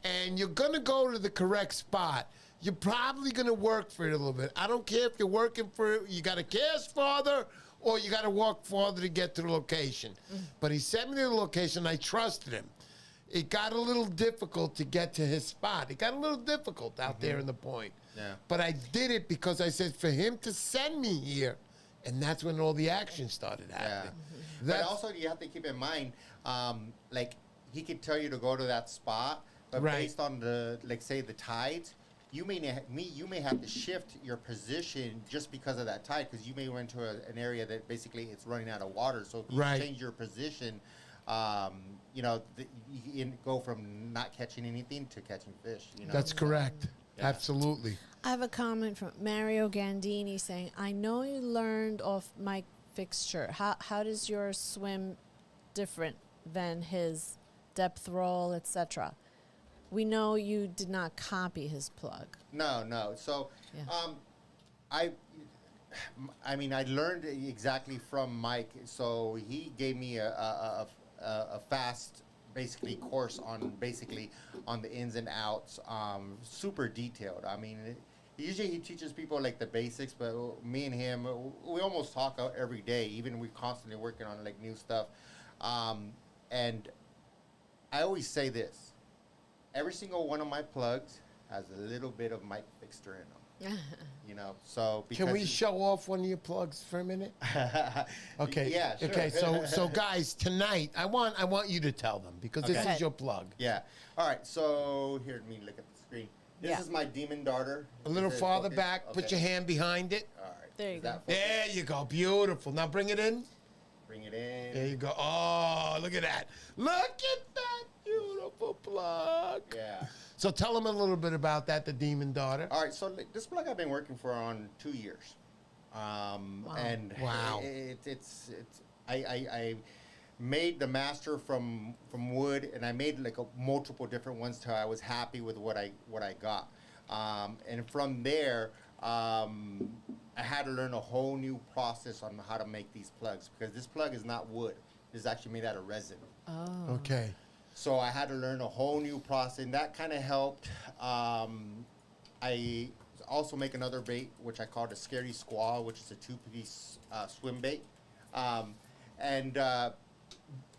and you're going to go to the correct spot, you're probably going to work for it a little bit. I don't care if you're working for it, you got to cast farther or you got to walk farther to get to the location. But he sent me to the location. I trusted him. It got a little difficult to get to his spot. It got a little difficult out there in the point. Yeah. But I did it because I said for him to send me here, and that's when all the action started happening. But That's- also, you have to keep in mind, like, he could tell you to go to that spot, but Right. based on the, like, say, the tides, you may have to shift your position just because of that tide, because you may run into an area that basically it's running out of water. So if you Right. change your position, you know, you can go from not catching anything to catching fish. You know? That's correct. Yeah. Absolutely. I have a comment from Mario Gandini saying, I know you learned off Mike Fixture. How does your swim different than his depth roll, etc. We know you did not copy his plug. No. So, Yeah. I mean, I learned exactly from Mike. So he gave me a fast, basically, course on the ins and outs, super detailed. I mean, usually he teaches people like the basics, but me and him, we almost talk out every day. Even we're constantly working on like new stuff. And I always say this: every single one of my plugs has a little bit of Mike Fixter in them. You know, so because Can we show off one of your plugs for a minute? Okay. Yeah, sure. Okay. So guys, tonight I want you to tell them because this Okay. is your plug. Yeah. All right. So here, let me look at the screen. This Yeah. is my Demon Darter. A little Is it farther focused? back. Put Okay. your hand behind it. All right. There you Is go. that focused? There you go. Beautiful. Now bring it in. Bring it in. There you go. Oh, look at that. Look at that beautiful plug. Yeah. So tell them a little bit about that, the Demon Daughter. All right. So this plug I've been working for on 2 years. And Wow. it's I made the master from wood, and I made like multiple different ones till I was happy with what I got. And from there, I had to learn a whole new process on how to make these plugs, because this plug is not wood. This is actually made out of resin. Oh. Okay. So I had to learn a whole new process, and that kind of helped. I also make another bait, which I call the Scary Squall, which is a 2-piece swim bait. And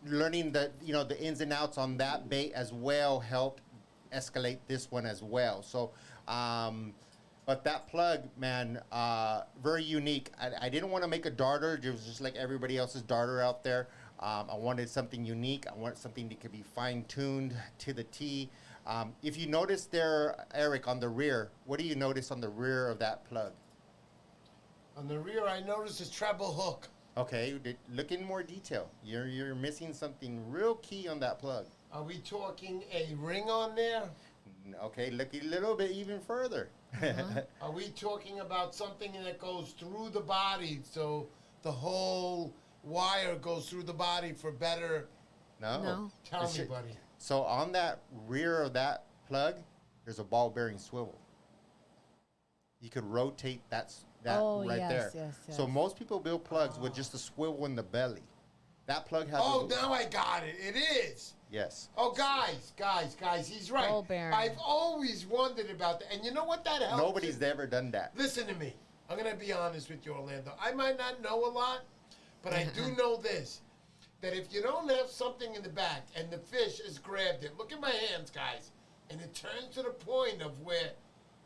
learning the ins and outs on that bait as well helped escalate this one as well. So, but that plug, man, very unique. I didn't want to make a darter. It was just like everybody else's darter out there. I wanted something unique. I wanted something that could be fine-tuned to the T. If you notice there, Eric, on the rear, what do you notice on the rear of that plug? On the rear, I noticed a treble hook. Okay, look in more detail. You're missing something real key on that plug. Are we talking a ring on there? Okay, look a little bit even further. Are we talking about something that goes through the body, so the whole wire goes through the body for better? No. Tell It's me, ju- buddy. So on that rear of that plug, there's a ball bearing swivel. You could rotate that Oh, right yes, there. yes, So yes. most people build plugs with just a swivel in the belly. That plug has Oh, now I got it. It is. yes. Oh, guys, he's right. Ball bearing. I've always wondered about that. And you know what that helps? Nobody's ever done that. Listen to me. I'm going to be honest with you, Orlando. I might not know a lot, but I do know this. That if you don't have something in the back and the fish has grabbed it, look at my hands, guys, and it turns to the point of where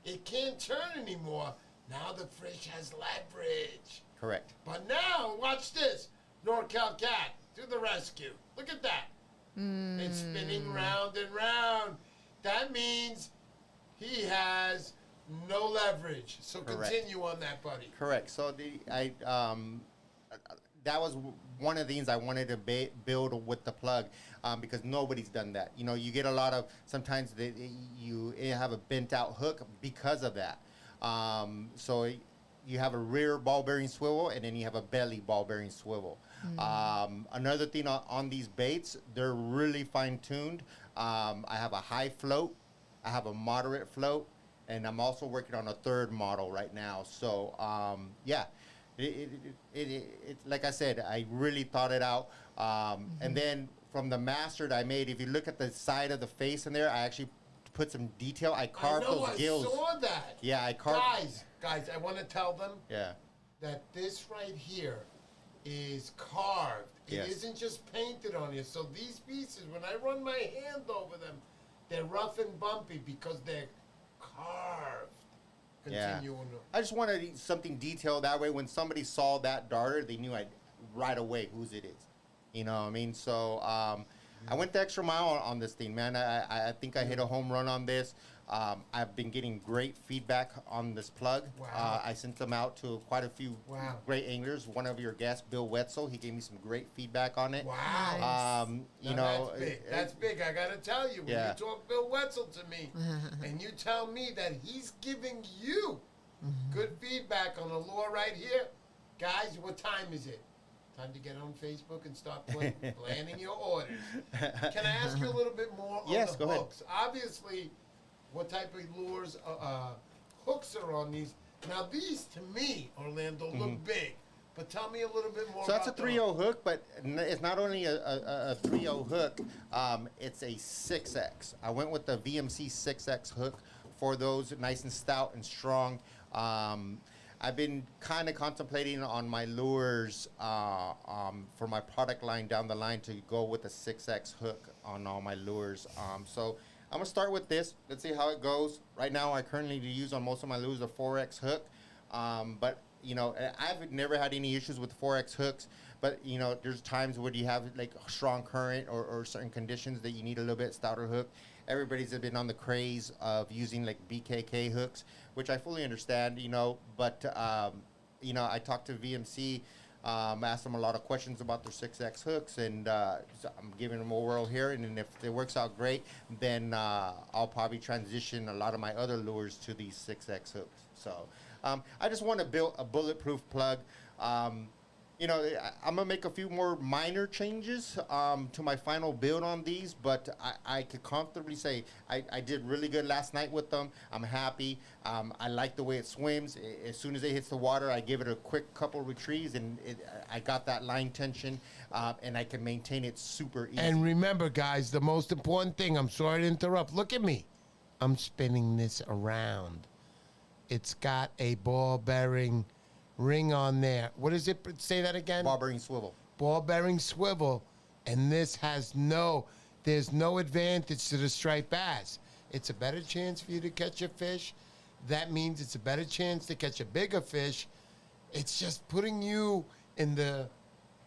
it can't turn anymore, now the fish has leverage. Correct. But now, watch this. NorCalKat to the rescue. Look at that. It's spinning round and round. That means he has no leverage. So Correct. continue on that, buddy. Correct. So that was one of the things I wanted to build with the plug, because nobody's done that. You know, you get a lot of, sometimes you have a bent out hook because of that. So you have a rear ball bearing swivel, and then you have a belly ball bearing swivel. Another thing on these baits, they're really fine tuned. I have a high float, I have a moderate float, and I'm also working on a third model right now. So yeah. It like I said, I really thought it out. And then from the master that I made, if you look at the side of the face in there, I actually put some detail. I carved those gills. I saw that. Yeah, I carved. Guys, I want to tell them Yeah. that this right here is carved. Yes. It isn't just painted on here. So these pieces, when I run my hand over them, they're rough and bumpy because they're carved. Continue on. I just wanted something detailed. That way, when somebody saw that darter, they knew right away whose it is. You know what I mean? So I went the extra mile on this thing, man. I think I hit a home run on this. I've been getting great feedback on this plug. Wow. I sent them out to quite a few great anglers. One of your guests, Bill Wetzel, he gave me some great feedback on it. Wow. You Now know, that's big. That's big. I got to tell you, when Yeah. you talk Bill Wetzel to me, and you tell me that he's giving you good feedback on the lure right here, guys, what time is it? Time to get on Facebook and start planning your orders. Can I ask you a little bit more on Yes, the go ahead. hooks? Obviously, what type of lures, hooks are on these? Now, these, to me, Orlando, look big. But tell me a little bit more So about that's a the 3.0 hook, but it's not only a 3.0 hook, it's a 6X. I went with the VMC 6X hook for those, nice and stout and strong. I've been kind of contemplating on my lures for my product line down the line to go with a 6X hook on all my lures. So I'm going to start with this. Let's see how it goes. Right now, I currently use on most of my lures a 4X hook. But, you know, I've never had any issues with 4X hooks. But, you know, there's times where you have, like, strong current or certain conditions that you need a little bit stouter hook. Everybody's been on the craze of using, like, BKK hooks, which I fully understand, you know. But, you know, I talked to VMC, asked them a lot of questions about their 6X hooks, and so I'm giving them a whirl here. And then if it works out great, then I'll probably transition a lot of my other lures to these 6X hooks. So I just want to build a bulletproof plug. You know, I'm going to make a few more minor changes to my final build on these, but I could comfortably say I did really good last night with them. I'm happy. I like the way it swims. As soon as it hits the water, I give it a quick couple retrieves, and I got that line tension, and I can maintain it super easy. And remember, guys, the most important thing, I'm sorry to interrupt. Look at me. I'm spinning this around. It's got a ball bearing ring on there. What is it? Say that again. Ball bearing swivel. Ball bearing swivel. And this has there's no advantage to the striped bass. It's a better chance for you to catch a fish. That means it's a better chance to catch a bigger fish. It's just putting you in the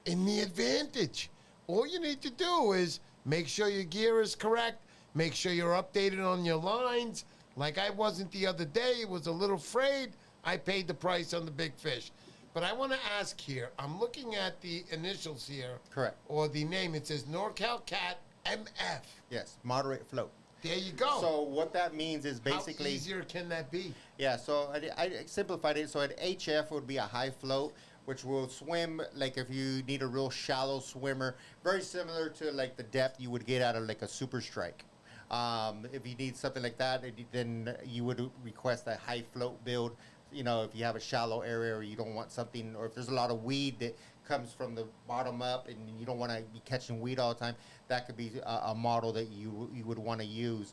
advantage. All you need to do is make sure your gear is correct. Make sure you're updated on your lines. Like I wasn't the other day, was a little afraid. I paid the price on the big fish. But I want to ask here, I'm looking at the initials here. Correct. Or the name. It says NorCalKat MF. Yes, moderate float. There you go. So what that means is basically... How easier can that be? Yeah, so I simplified it. So at HF would be a high float, which will swim like if you need a real shallow swimmer. Very similar to like the depth you would get out of like a super strike. If you need something like that, then you would request a high float build. You know, if you have a shallow area or you don't want something, or if there's a lot of weed that comes from the bottom up and you don't want to be catching weed all the time, that could be a model that you would want to use.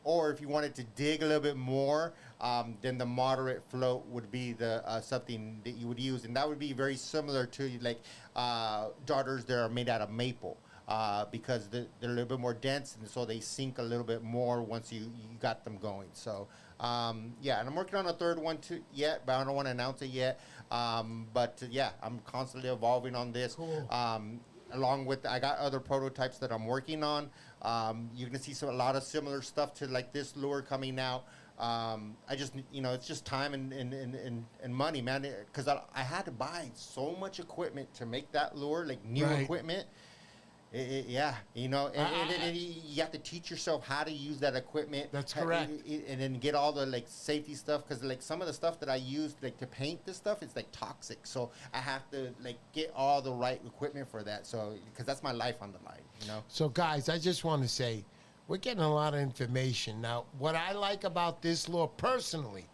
Or if you wanted to dig a little bit more, then the moderate float would be the something that you would use. And that would be very similar to like darters that are made out of maple. Because they're a little bit more dense, and so they sink a little bit more once you got them going. So, yeah, and I'm working on a third one too yet, but I don't want to announce it yet. But yeah, I'm constantly evolving on this. Cool. Along with, I got other prototypes that I'm working on. You're gonna see a lot of similar stuff to like this lure coming out. I just, you know, it's just time and money, man. Because I had to buy so much equipment to make that lure, like new Right. equipment. Yeah, you know, and you have to teach yourself how to use that equipment. That's correct. And then get all the like safety stuff, because like some of the stuff that I use like to paint this stuff, it's like toxic. So I have to like get all the right equipment for that. So because that's my life on the line, you know. So, guys, I just want to say, we're getting a lot of information. Now, what I like about this lure personally,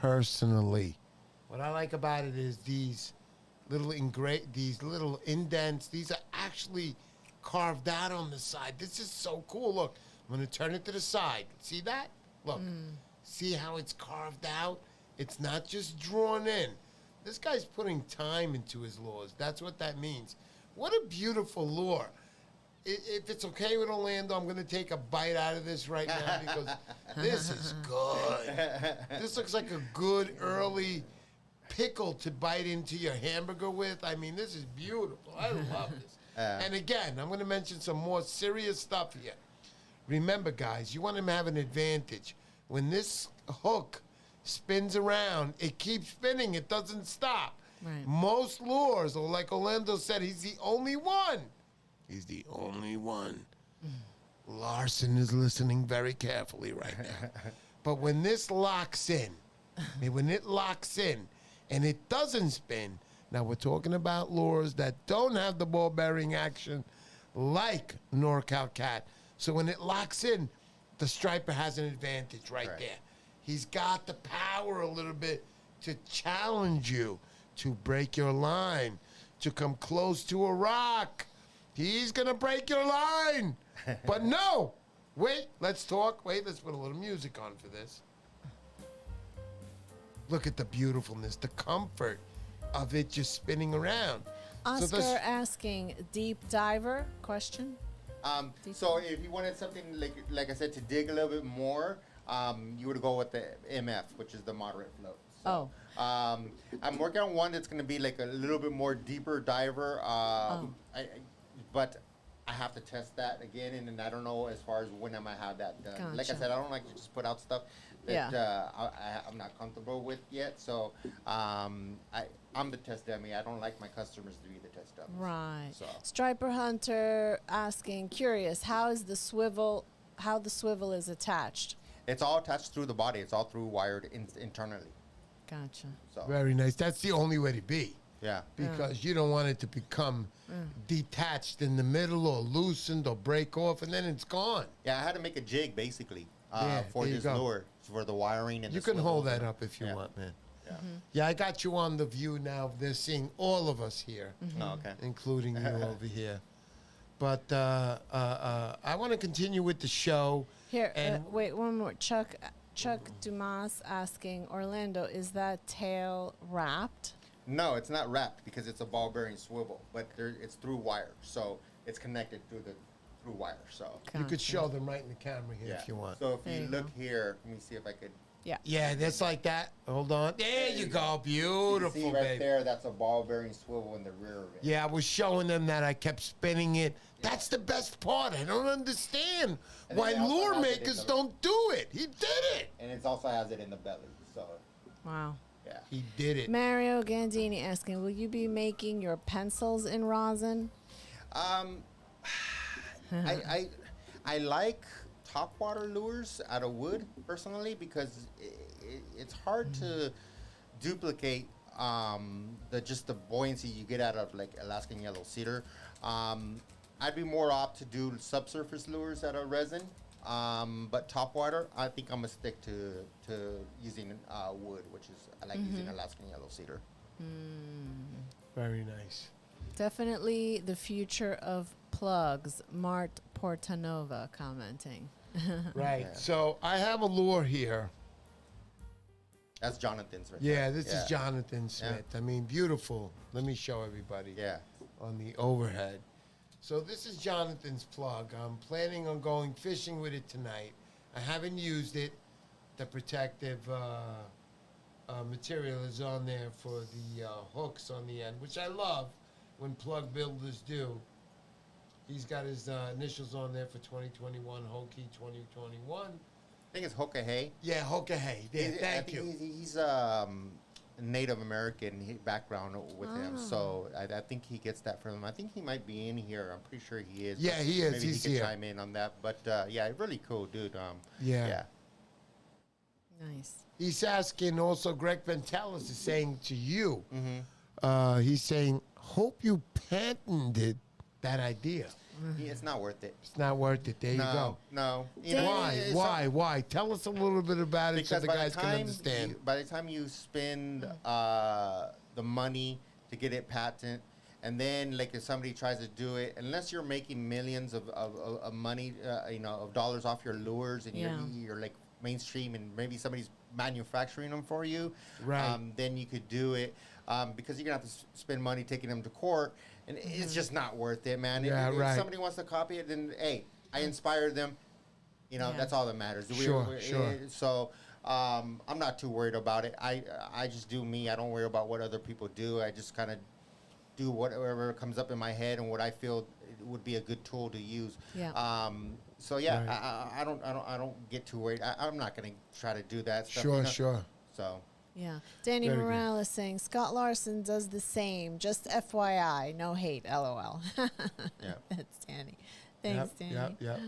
what I like about it is these little indents. These are actually carved out on the side. This is so cool. Look, I'm going to turn it to the side. See that? Look. See how it's carved out? It's not just drawn in. This guy's putting time into his lures. That's what that means. What a beautiful lure. If it's okay with Orlando, I'm going to take a bite out of this right now because this is good. This looks like a good early pickle to bite into your hamburger with. I mean, this is beautiful. I love this. And again, I'm going to mention some more serious stuff here. Remember, guys, you want to have an advantage. When this hook spins around, it keeps spinning. It doesn't stop. Right. Most lures, or like Orlando said, he's the only one. He's the only one. Larson is listening very carefully right now. But when this locks in, and when it locks in, and it doesn't spin, Now we're talking about lures that don't have the ball bearing action like NorCalKat. So when it locks in, the striper has an advantage right there. He's got the power a little bit to challenge you, to break your line, to come close to a rock. He's going to break your line. But no. Wait, let's talk. Wait, let's put a little music on for this. Look at the beautifulness, the comfort of it just spinning around. Oscar asking, deep diver? Question. So if you wanted something like I said to dig a little bit more, you would go with the MF, which is the moderate float. So, I'm working on one that's going to be like a little bit more deeper diver. But I have to test that again, and I don't know as far as when I might have that done. Gotcha. Like I said, I don't like to just put out stuff that I'm not comfortable with yet. So I'm the test dummy. I don't like my customers to be the test dummies. Right. So. Striper Hunter asking, curious, how the swivel is attached? It's all attached through the body. It's all through wired internally. Gotcha. So Very nice. That's the only way to be. yeah. Because you don't want it to become detached in the middle or loosened or break off, and then it's gone. Yeah, I had to make a jig basically Yeah, for there you this go. lure for the wiring and You the can hold swivels that and- up if you yeah. want, man. Yeah. Yeah, I got you on the view now. They're seeing all of us here, Oh, okay. including you over here. But I want to continue with the show. Here, And- wait, one more. Chuck Dumas asking, Orlando, is that tail wrapped? No, it's not wrapped because it's a ball bearing swivel, but it's through wire, so it's connected through wire. So You could Gotcha. show them right in the camera here yeah. if you want. So if There you you look go. here, let me see if I could. Yeah. Yeah, that's like that. Hold on. There you go. You Beautiful, see right baby. there, that's a ball bearing swivel in the rear of it. Yeah, I was showing them that I kept spinning it. That's the best part. I don't understand And why then it also lure has it in makers the- don't do it. He did it. And it also has it in the belly. So Wow. yeah. He did it. Mario Gandini asking, will you be making your pencils in rosin? I like topwater lures out of wood personally because it's hard to duplicate just the buoyancy you get out of like Alaskan yellow cedar. I'd be more apt to do subsurface lures out of resin, but topwater I think I'm gonna stick to using wood, which is I like using Alaskan yellow cedar. Very nice. Definitely the future of plugs. Mart Portanova commenting. Right. Yeah. So I have a lure here. That's Jonathan's right Yeah, there. this is Jonathan Smith. I mean, beautiful. Let me show everybody. Yeah. On the overhead. So this is Jonathan's plug. I'm planning on going fishing with it tonight. I haven't used it. The protective material is on there for the hooks on the end, which I love when plug builders do. He's got his initials on there for 2021, Hokie 2021. I think it's Hokahay. Yeah, Hokahay. There, thank you. He's Native American background with him, so I think he gets that from him. I think he might be in here. I'm pretty sure he is. Yeah, but he is. Maybe He's he here. can chime in on that. But yeah, really cool, dude. Yeah. Nice. He's asking also, Greg Ventelis is saying to you, he's saying, hope you patented that idea. It's not worth it. It's not worth it. There you go. No. Why? Tell us a little bit about it so Because the guys can understand. by the time you spend the money to get it patent, and then like if somebody tries to do it, unless you're making millions of money, of dollars off your lures, and you're like mainstream, and maybe somebody's manufacturing them for you, Right. then you could do it. Because you're gonna have to spend money taking them to court, and it's just not worth it, man. Yeah, if right. somebody wants to copy it, then hey, I inspired them. Yeah. That's all that matters. Sure. So I'm not too worried about it. I just do me. I don't worry about what other people do. I just kind of do whatever comes up in my head and what I feel would be a good tool to use. Yeah. So yeah, Right. I don't get too worried. I'm not gonna try to do that stuff. Sure. So Yeah. Danny Very good. Morales saying, Scott Larson does the same. Just FYI. No hate. LOL. Yeah. That's Danny. Thanks, Danny. Yep.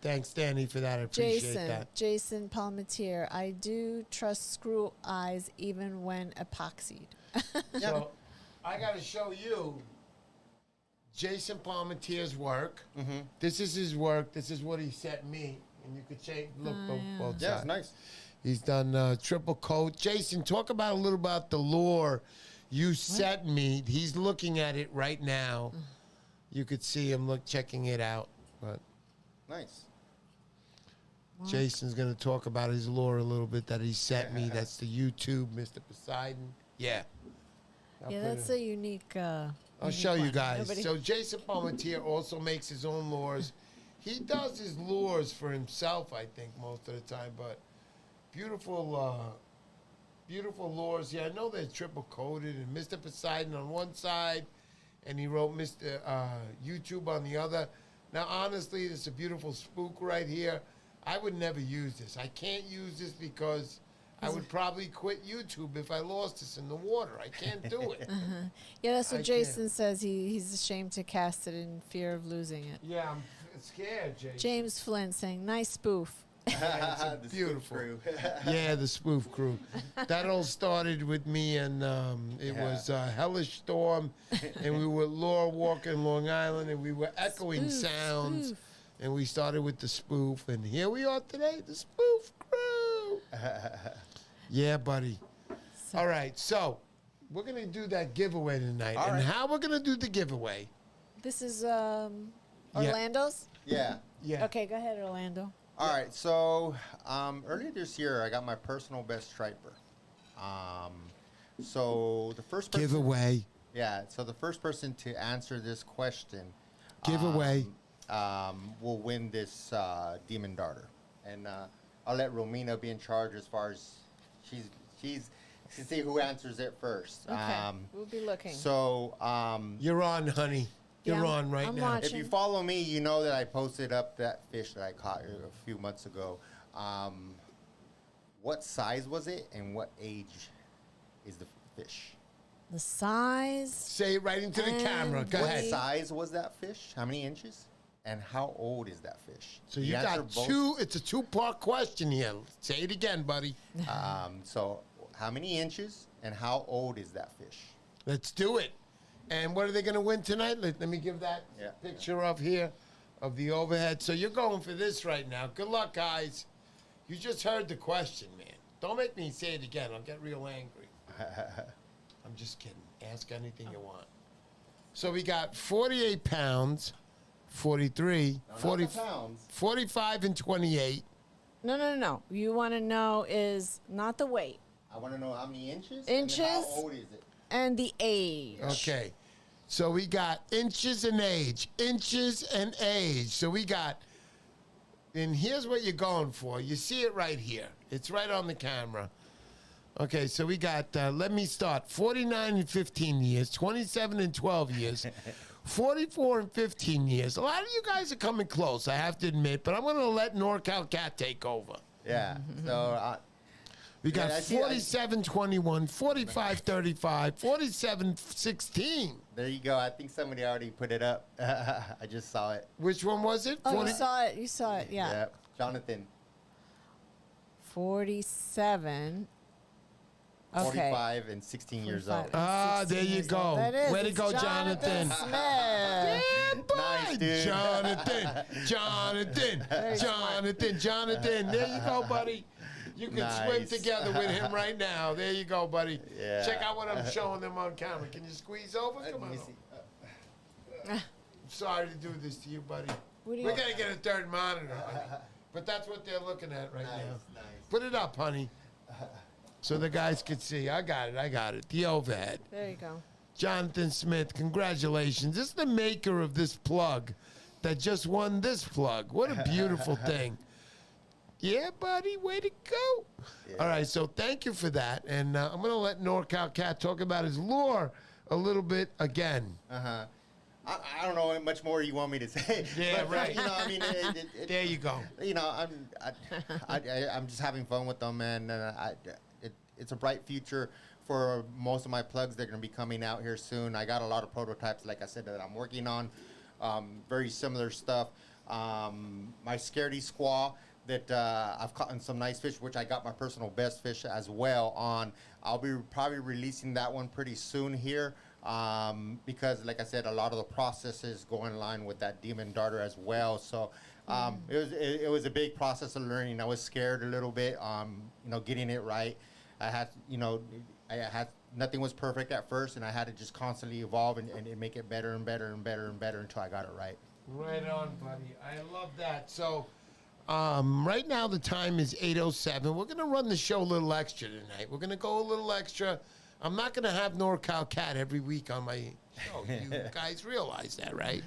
Thanks, Danny, for that. I appreciate that. Jason Palmetier. I do trust screw eyes even when epoxied. So I got to show you Jason Palmetier's work. This is his work. This is what he sent me. And you could check, look, both Yeah, it's sides. nice. He's done triple coat. Jason, talk about a little about the lure you sent me. He's looking at it right now. You could see him checking it out. But Nice. Jason's going to talk about his lure a little bit that he sent me. That's the YouTube, Mr. Poseidon. Yeah. I'll Yeah, put that's it- a unique. I'll show you one. guys. Nobody- So Jason Palmetier also makes his own lures. He does his lures for himself, I think, most of the time. But beautiful, beautiful lures here. I know they're triple coated, and Mr. Poseidon on one side, and he wrote Mr. YouTube on the other. Now, honestly, it's a beautiful spook right here. I would never use this. I can't use this because I would probably quit YouTube if I lost this in the water. I can't do it. Yeah, that's what I Jason says. He's ashamed to cast it in fear of losing it. Yeah, I'm scared, Jason. James Flynn saying, "Nice spoof." Yeah, it's The beautiful. Crew. Yeah, the spoof crew. That all started with me, and it Yeah. was a hellish storm, and we were lure walking Long Island, and we were echoing Spoof, sounds, spoof. and we started with the spoof, and here we are today, the spoof crew. Yeah, buddy. So- All right, so we're gonna do that giveaway tonight, All and right. how we're gonna do the giveaway? This is Orlando's. Yeah. Yeah. Okay, go ahead, Orlando. All right. So earlier this year, I got my personal best striper. So the first person, Giveaway. yeah. So the first person to answer this question, Giveaway. will win this demon darter, and I'll let Romina be in charge as far as she's to see who answers it first. Okay, we'll be looking. So You're on, honey. You're Yeah, on right I'm now. watching. if you follow me, you know that I posted up that fish that I caught a few months ago. What size was it, and what age is the fish? The size. Say it right into the And camera. Go what ahead. What size was that fish? How many inches? And how old is that fish? So you answer got both. two. It's a two-part question here. Say it again, buddy. So how many inches and how old is that fish? Let's do it. And what are they going to win tonight? Let me give that Yeah. picture up here of the overhead. So you're going for this right now. Good luck, guys. You just heard the question, man. Don't make me say it again. I'll get real angry. I'm just kidding. Ask anything you want. So we got 48 pounds, 43, No, not 40, the pounds. 45, and 28. No. You want to know is not the weight I want to know how many inches. Inches? And how old is it? and the age. Okay. So we got inches and age. Inches and age. So we got, and here's what you're going for. You see it right here. It's right on the camera. Okay, so we got, let me start, 49 and 15 years, 27 and 12 years, 44 and 15 years. A lot of you guys are coming close, I have to admit, but I'm going to let NorCalKat take over. Yeah. So We got Yeah, I see- 47, 21, 45, 35, 47, 16. there you go. I think somebody already put it up. I just saw it. Which one was it? Oh, 40 you saw it. You saw it. Yeah. Yep. Jonathan. 47. Okay. 45 and 16 years old. 45. Ah, 16 there you years go. old. That is. Way to It's go, Jonathan. Smith. Yeah, boy. Nice, dude. Jonathan. Very Jonathan. There you go, buddy. You can swim Nice. together with him right now. There you go, buddy. Yeah. Check out what I'm showing them on camera. Can you squeeze over? Come Let on. me over. see. I'm sorry to do this to you, buddy. What do you- We're going to get a third monitor, honey. But that's what they're looking at right Nice, now. nice. Put it up, honey. So the guys could see. I got it. The overhead. There you go. Jonathan Smith, congratulations. This is the maker of this plug that just won this plug. What a beautiful thing. Yeah, buddy, way to go. Yeah. All right, so thank you for that. And I'm going to let NorCalKat talk about his lure a little bit again. Uh-huh. I don't know much more you want me to say. Yeah, but, right. You know, I mean, There you go. You know, I'm just having fun with them, and it's a bright future for most of my plugs. They're going to be coming out here soon. I got a lot of prototypes, like I said, that I'm working on. Very similar stuff. My Scaredy Squaw that I've caught in some nice fish, which I got my personal best fish as well on. I'll be probably releasing that one pretty soon here. because, like I said, a lot of the processes go in line with that demon darter as well. So it was a big process of learning. I was scared a little bit, getting it right. I had, nothing was perfect at first, and I had to just constantly evolve and make it better and better and better and better until I got it right. Right on, buddy. I love that. So, right now the time is 8:07. We're gonna run the show a little extra tonight. We're gonna go a little extra. I'm not gonna have NorCalKat every week on my show. You guys realize that, right?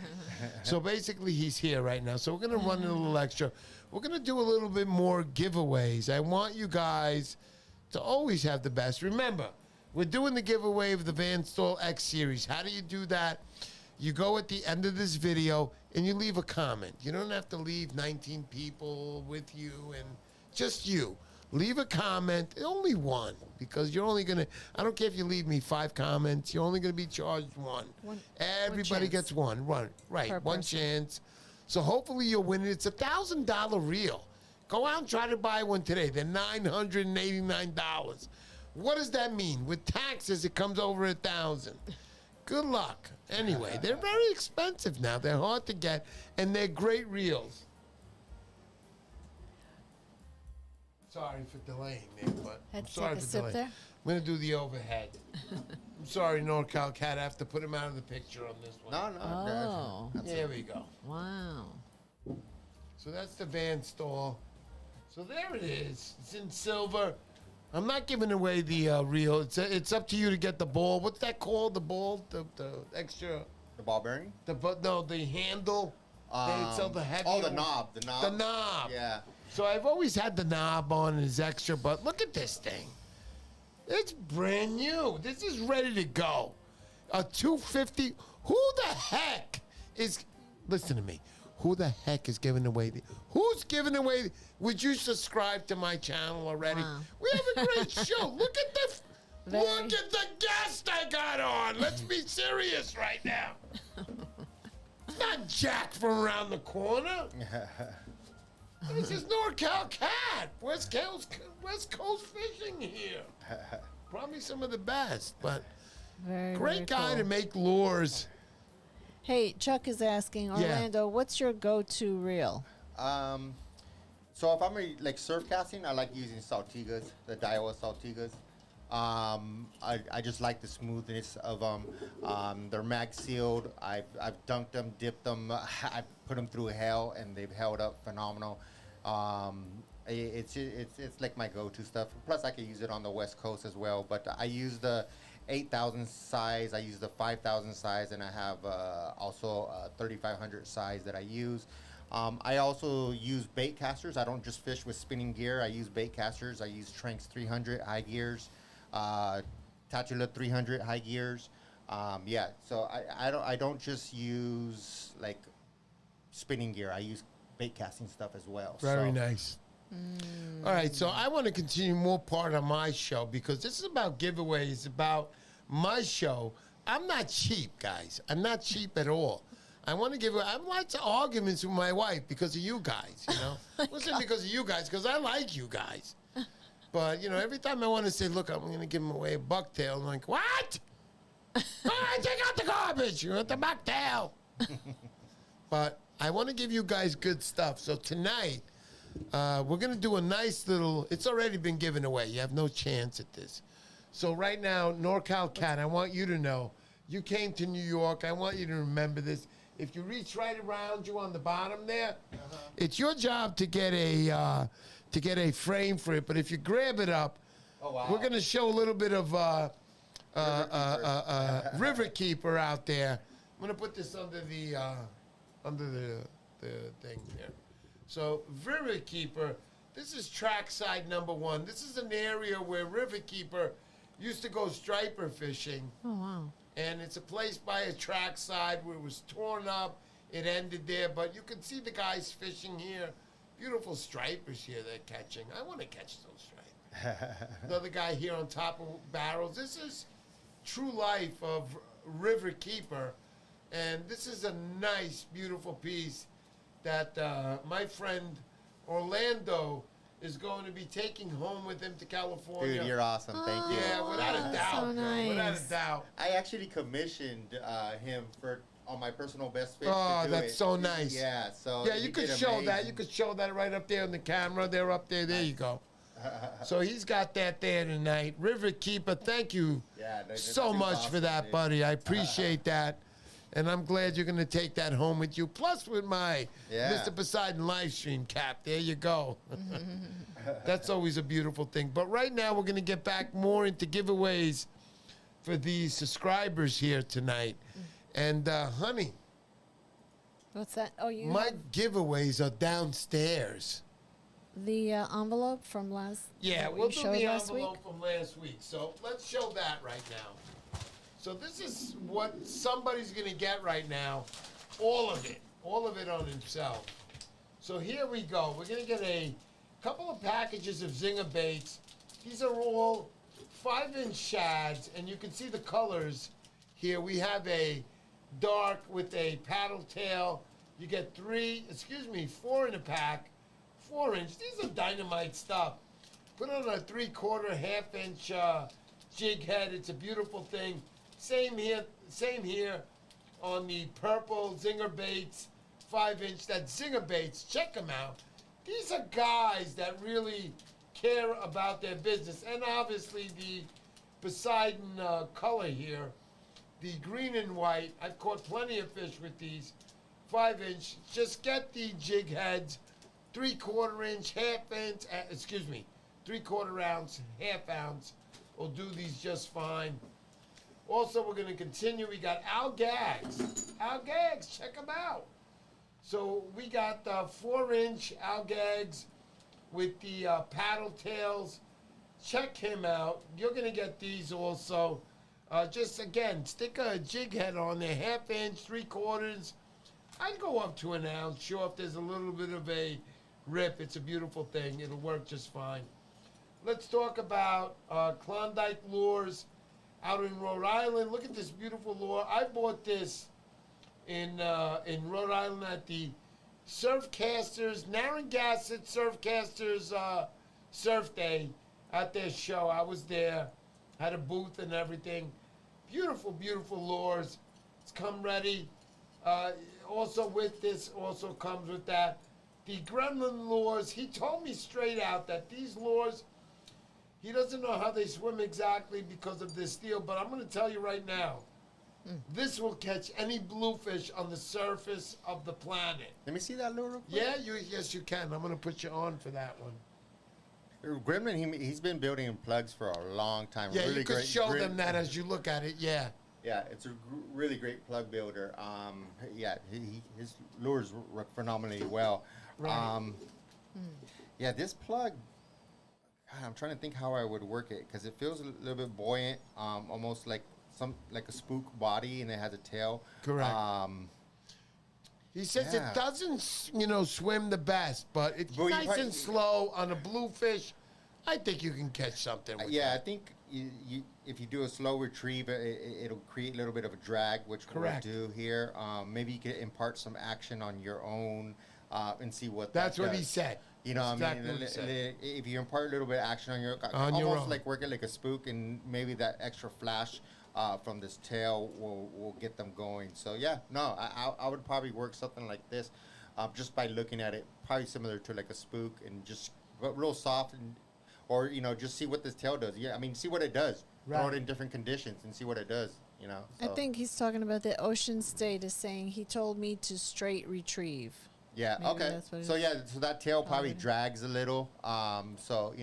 So basically, he's here right now. So we're gonna run a little extra. We're gonna do a little bit more giveaways. I want you guys to always have the best. Remember, we're doing the giveaway of the Staal X Series. How do you do that? You go at the end of this video and you leave a comment. You don't have to leave 19 people with you and just you. Leave a comment, only one, because you're only going to, I don't care if you leave me 5 comments, you're only going to be charged one. Everybody gets one, right, one chance. So hopefully you'll win it. It's a $1,000 reel. Go out and try to buy one today. They're $989. What does that mean? With taxes, it comes over $1,000. Good luck. Anyway, they're very expensive now. They're hard to get, and they're great reels. Sorry for delaying there, but I'm sorry for delaying. I'm going to do the overhead. I'm sorry, NorCalKat. I have to put him out of the picture on this one. No. There we go. Wow. So that's the Staal. So there it is. It's in silver. I'm not giving away the reel. It's up to you to get the ball. What's that called? The ball? The extra? The ball bearing? The handle. They sell the heavy. Oh, the knob. The knob. The knob. Yeah. So I've always had the knob on as extra, but look at this thing. It's brand new. This is ready to go. A 250. Who the heck is? Listen to me. Who the heck is giving away who's giving away? Would you subscribe to my channel already? Wow. We have a great show. Look at look at the guest I got on. Let's be serious right now. It's not Jack from around the corner. This is NorCalKat. West Coast fishing here. Probably some of the best, but Very, great very guy cool. to make lures. Hey, Chuck is asking, Orlando, what's your go-to reel? So if I'm like surf casting, I like using Saltigas, the Daiwa Saltigas. I just like the smoothness of them. They're mag sealed. I've dunked them, dipped them. I put them through hell, and they've held up phenomenal. It's like my go-to stuff. Plus, I can use it on the West Coast as well. But I use the 8,000 size. I use the 5,000 size, and I have also a 3,500 size that I use. I also use bait casters. I don't just fish with spinning gear. I use bait casters. I use Tranks 300 high gears, Tatula 300 high gears. So I don't just use like spinning gear. I use bait casting stuff as well. Very nice. All right, so I want to continue more part of my show because this is about giveaways, about my show. I'm not cheap, guys. I'm not cheap at all. I want to give. I have lots of arguments with my wife because of you guys. You know, wasn't because of you guys, because I like you guys. But you know, every time I want to say, "Look, I'm going to give him away a bucktail," I'm like, "What? All right, take out the garbage. You want the bucktail?" But I want to give you guys good stuff. So tonight, we're going to do a nice little. It's already been given away. You have no chance at this. So right now, NorCalKat, I want you to know, you came to New York. I want you to remember this. If you reach right around you on the bottom there, it's your job to get a frame for it. But if you grab it up, we're going to show a little bit of River Keeper out there. I'm going to put this under the thing here. So River Keeper, this is trackside number 1. This is an area where River Keeper used to go striper fishing. Oh, wow. And it's a place by a trackside where it was torn up. It ended there, but you can see the guys fishing here. Beautiful stripers here they're catching. I want to catch those stripers. Another guy here on top of barrels. This is true life of River Keeper. And this is a nice, beautiful piece that my friend Orlando is going to be taking home with him to California. Dude, you're awesome. Thank you. Yeah, without a Oh, doubt. so bro, Without a nice. doubt. I actually commissioned him for on my personal best fish. Oh, to do that's it. so nice. Yeah, so Yeah, he you could did show that. amazing. You could show that right up there on the camera. They're up there. There you go. So he's got that there tonight. River Keeper, thank you Yeah, that's so much for awesome, that, dude. buddy. I appreciate that. And I'm glad you're going to take that home with you. Plus with my Yeah. Mr. Poseidon live stream cap. There you go. That's always a beautiful thing. But right now we're going to get back more into giveaways for these subscribers here tonight. And honey, What's that? Oh, you my have giveaways are downstairs. the envelope from last. Yeah, that we we'll do showed the last envelope week. from last week. So let's show that right now. So this is what somebody's going to get right now. All of it on himself. So here we go. We're going to get a couple of packages of Zinger baits. These are all 5-inch shads, and you can see the colors here. We have a dark with a paddle tail. You get 4 in a pack. 4-inch. These are dynamite stuff. Put on a 3/4, half-inch jig head. It's a beautiful thing. Same here on the purple Zinger baits, 5-inch. That's Zinger baits. Check them out. These are guys that really care about their business, and obviously the Poseidon color here, the green and white. I've caught plenty of fish with these 5-inch. Just get the jig heads. 3/4 inch, half-inch, 3/4 ounce, half-ounce will do these just fine. Also, we're going to continue. We got Al Gags. Al Gags, check them out. So we got 4-inch Al Gags with the paddle tails. Check him out. You're going to get these also. Just, again, stick a jig head on there, half-inch, 3/4. I'd go up to an ounce. Sure, if there's a little bit of a rip, it's a beautiful thing. It'll work just fine. Let's talk about Klondike lures out in Rhode Island. Look at this beautiful lure. I bought this in Rhode Island at the Surfcasters, Narragansett Surfcasters Surf Day at their show. I was there, had a booth and everything. Beautiful, beautiful lures. It's come ready. Also with this, also comes with that. The Gremlin lures, he told me straight out that these lures, he doesn't know how they swim exactly because of this steel, but I'm going to tell you right now, this will catch any bluefish on the surface of the planet. Let me see that lure real quick. Yeah, yes you can. I'm going to put you on for that one. Gremlin, he's been building plugs for a long time. Yeah, really you could great, show great- them that as you look at it, yeah. Yeah, it's a really great plug builder. Yeah, his lures work phenomenally well. Right. Yeah, this plug, God, I'm trying to think how I would work it because it feels a little bit buoyant, almost like a spook body, and it has a tail. Correct. He says Yeah. it doesn't, swim the best, but it's But you nice probably- and slow on a bluefish. I think you can catch something with Yeah, I that. think if you do a slow retrieve, it'll create a little bit of a drag, which Correct. we'll do here. Maybe you could impart some action on your own and see what That's that what does. he said. You know, Exactly I what mean, he said. if you impart a little bit of action on your On your almost own. like working like a spook, and maybe that extra flash from this tail will get them going. So yeah, no, I would probably work something like this, just by looking at it, probably similar to like a spook, and just but real soft, or just see what this tail does. Yeah, I mean, see what it does. Throw Right. it in different conditions and see what it does. I So, think he's talking about the Ocean State is saying he told me to straight retrieve. Yeah. Maybe Okay. that's what it So is. yeah. So that tail probably Already. drags a little. So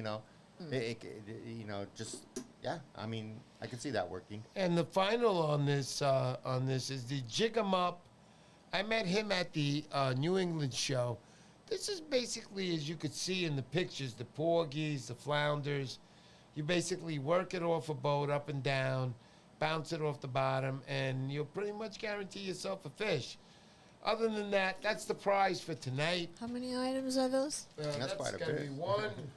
just yeah. I mean, I can see that working. And the final on this is the Jig 'em Up. I met him at the New England show. This is basically, as you could see in the pictures, the porgies, the flounders. You basically work it off a boat up and down, bounce it off the bottom, and you'll pretty much guarantee yourself a fish. Other than that, that's the prize for tonight. How many items are those? That's quite a gonna bit. be 1,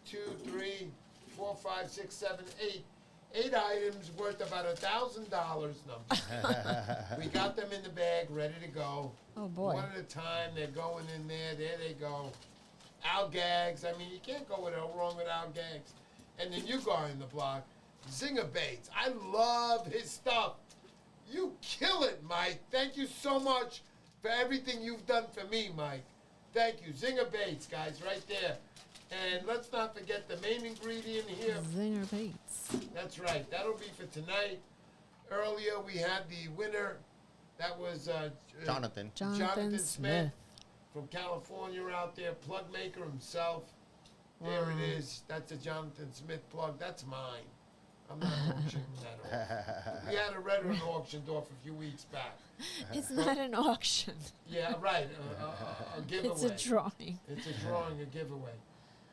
2, 3, 4, 5, 6, 7, 8. 8 items worth about $1,000. We got them in the bag, ready to go. Oh boy. One at a time. They're going in there. There they go. Al Gags. I mean, you can't go wrong with Al Gags. And the new guy in the block, Zinger Bates. I love his stuff. You kill it, Mike. Thank you so much for everything you've done for me, Mike. Thank you. Zinger Bates, guys, right there. And let's not forget the main ingredient here. Zinger Bates. That's right. That'll be for tonight. Earlier, we had the winner. That was Jonathan. Jonathan Smith. From California out there. Plug maker himself. There it is. That's a Jonathan Smith plug. That's mine. I'm not auctioning that off. We had a red one auctioned off a few weeks back. It's not an auction. Yeah, right. A giveaway. It's a drawing. It's a drawing, a giveaway.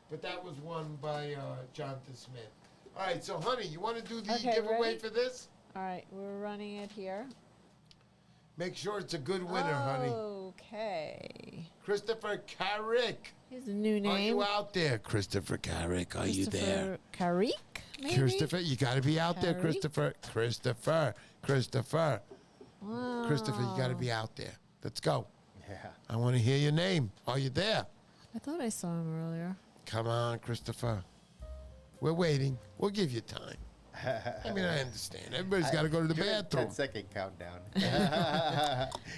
But that was won by Jonathan Smith. All right, so, honey, you want to do the giveaway ready? for this? All right, we're running it here. Make sure it's a good winner, honey. Okay. Christopher Carrick. Here's a new name. Are you out there, Christopher Carrick? Are you there? Carrick, maybe? Christopher, you got to be out there, Carrick? Christopher. Wow. Christopher, you got to be out there. Let's go. Yeah. I want to hear your name. Are you there? I thought I saw him earlier. Come on, Christopher. We're waiting. We'll give you time. I mean, I understand. Everybody's got to go to the bathroom. 10-second countdown.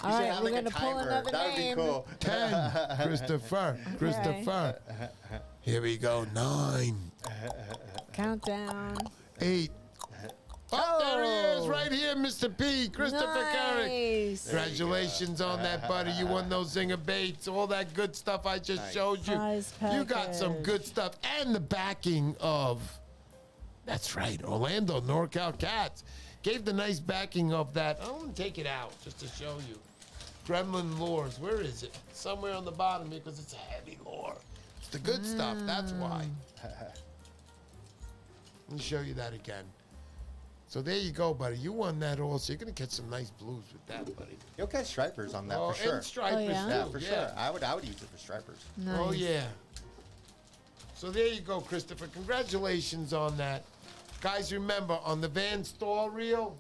All right, we're going to pull another That would be name. cool. 10. Christopher. Here we go. 9. Countdown. 8. Oh, there he is, right here, Mr. P. Christopher Carrick. Nice. Congratulations on that, buddy. You won those Zinger Bates, all that good stuff I just showed you. Prize You got some package. good stuff. And the backing of, that's right, Orlando, NorCalKat. Gave the nice backing of that. I'm going to take it out just to show you. Gremlin Lures. Where is it? Somewhere on the bottom here because it's a heavy lure. It's the good stuff. That's why. Let me show you that again. So there you go, buddy. You won that also. You're going to catch some nice blues with that, buddy. You'll catch stripers on that Oh, for sure. and stripers, Oh, yeah? too. Yeah, for sure. I would use it for stripers. Nice. Oh, yeah. So there you go, Christopher. Congratulations on that. Guys, remember, on the Van Staal reel,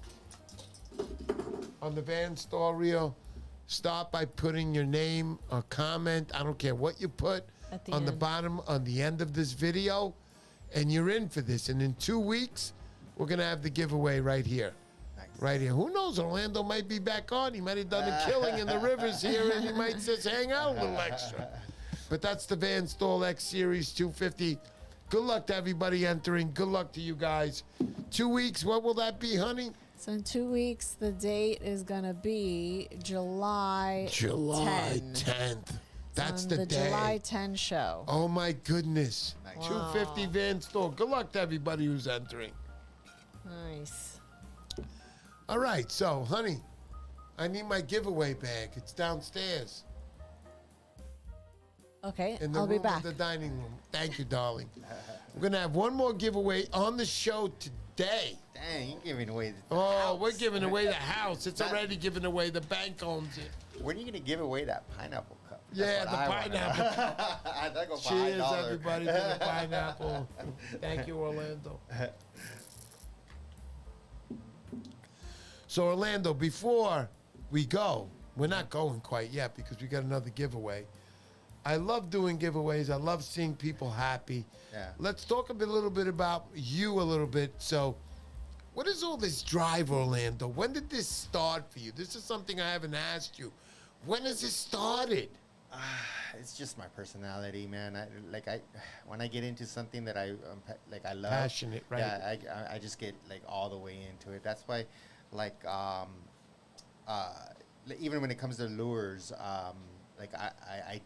start by putting your name or comment. I don't care what you put At the on the end. bottom, on the end of this video, and you're in for this. And in 2 weeks, we're going to have the giveaway right here. Nice. Right here. Who knows? Orlando might be back on. He might have done a killing in the rivers here, and he might just hang out a little extra. But that's the Van Staal X Series 250. Good luck to everybody entering. Good luck to you guys. 2 weeks. What will that be, honey? So in 2 weeks, the date is going to be July 10th. That's on the the day. July 10 show. Oh my goodness. Nice. 250 Van Staal. Good luck to everybody who's entering. Nice. All right, so honey, I need my giveaway bag. It's downstairs Okay, in the I'll be room back. of the dining room. Thank you, darling. We're gonna have one more giveaway on the show today. Dang, you're giving away the Oh, house. we're giving away the house. It's already given away. The bank owns it. When are you going to give away that pineapple cup? Yeah, That's the what I wanna know. pineapple. I'd go for Cheers, $1. everybody, to the pineapple. Thank you, Orlando. So, Orlando, before we go, we're not going quite yet because we got another giveaway. I love doing giveaways. I love seeing people happy. Yeah. Let's talk a little bit about you a little bit. So, what is all this drive, Orlando? When did this start for you? This is something I haven't asked you. When has it started? It's just my personality, man. When I get into something that I love, Passionate, right? Yeah, I just get like all the way into it. That's why, even when it comes to lures, I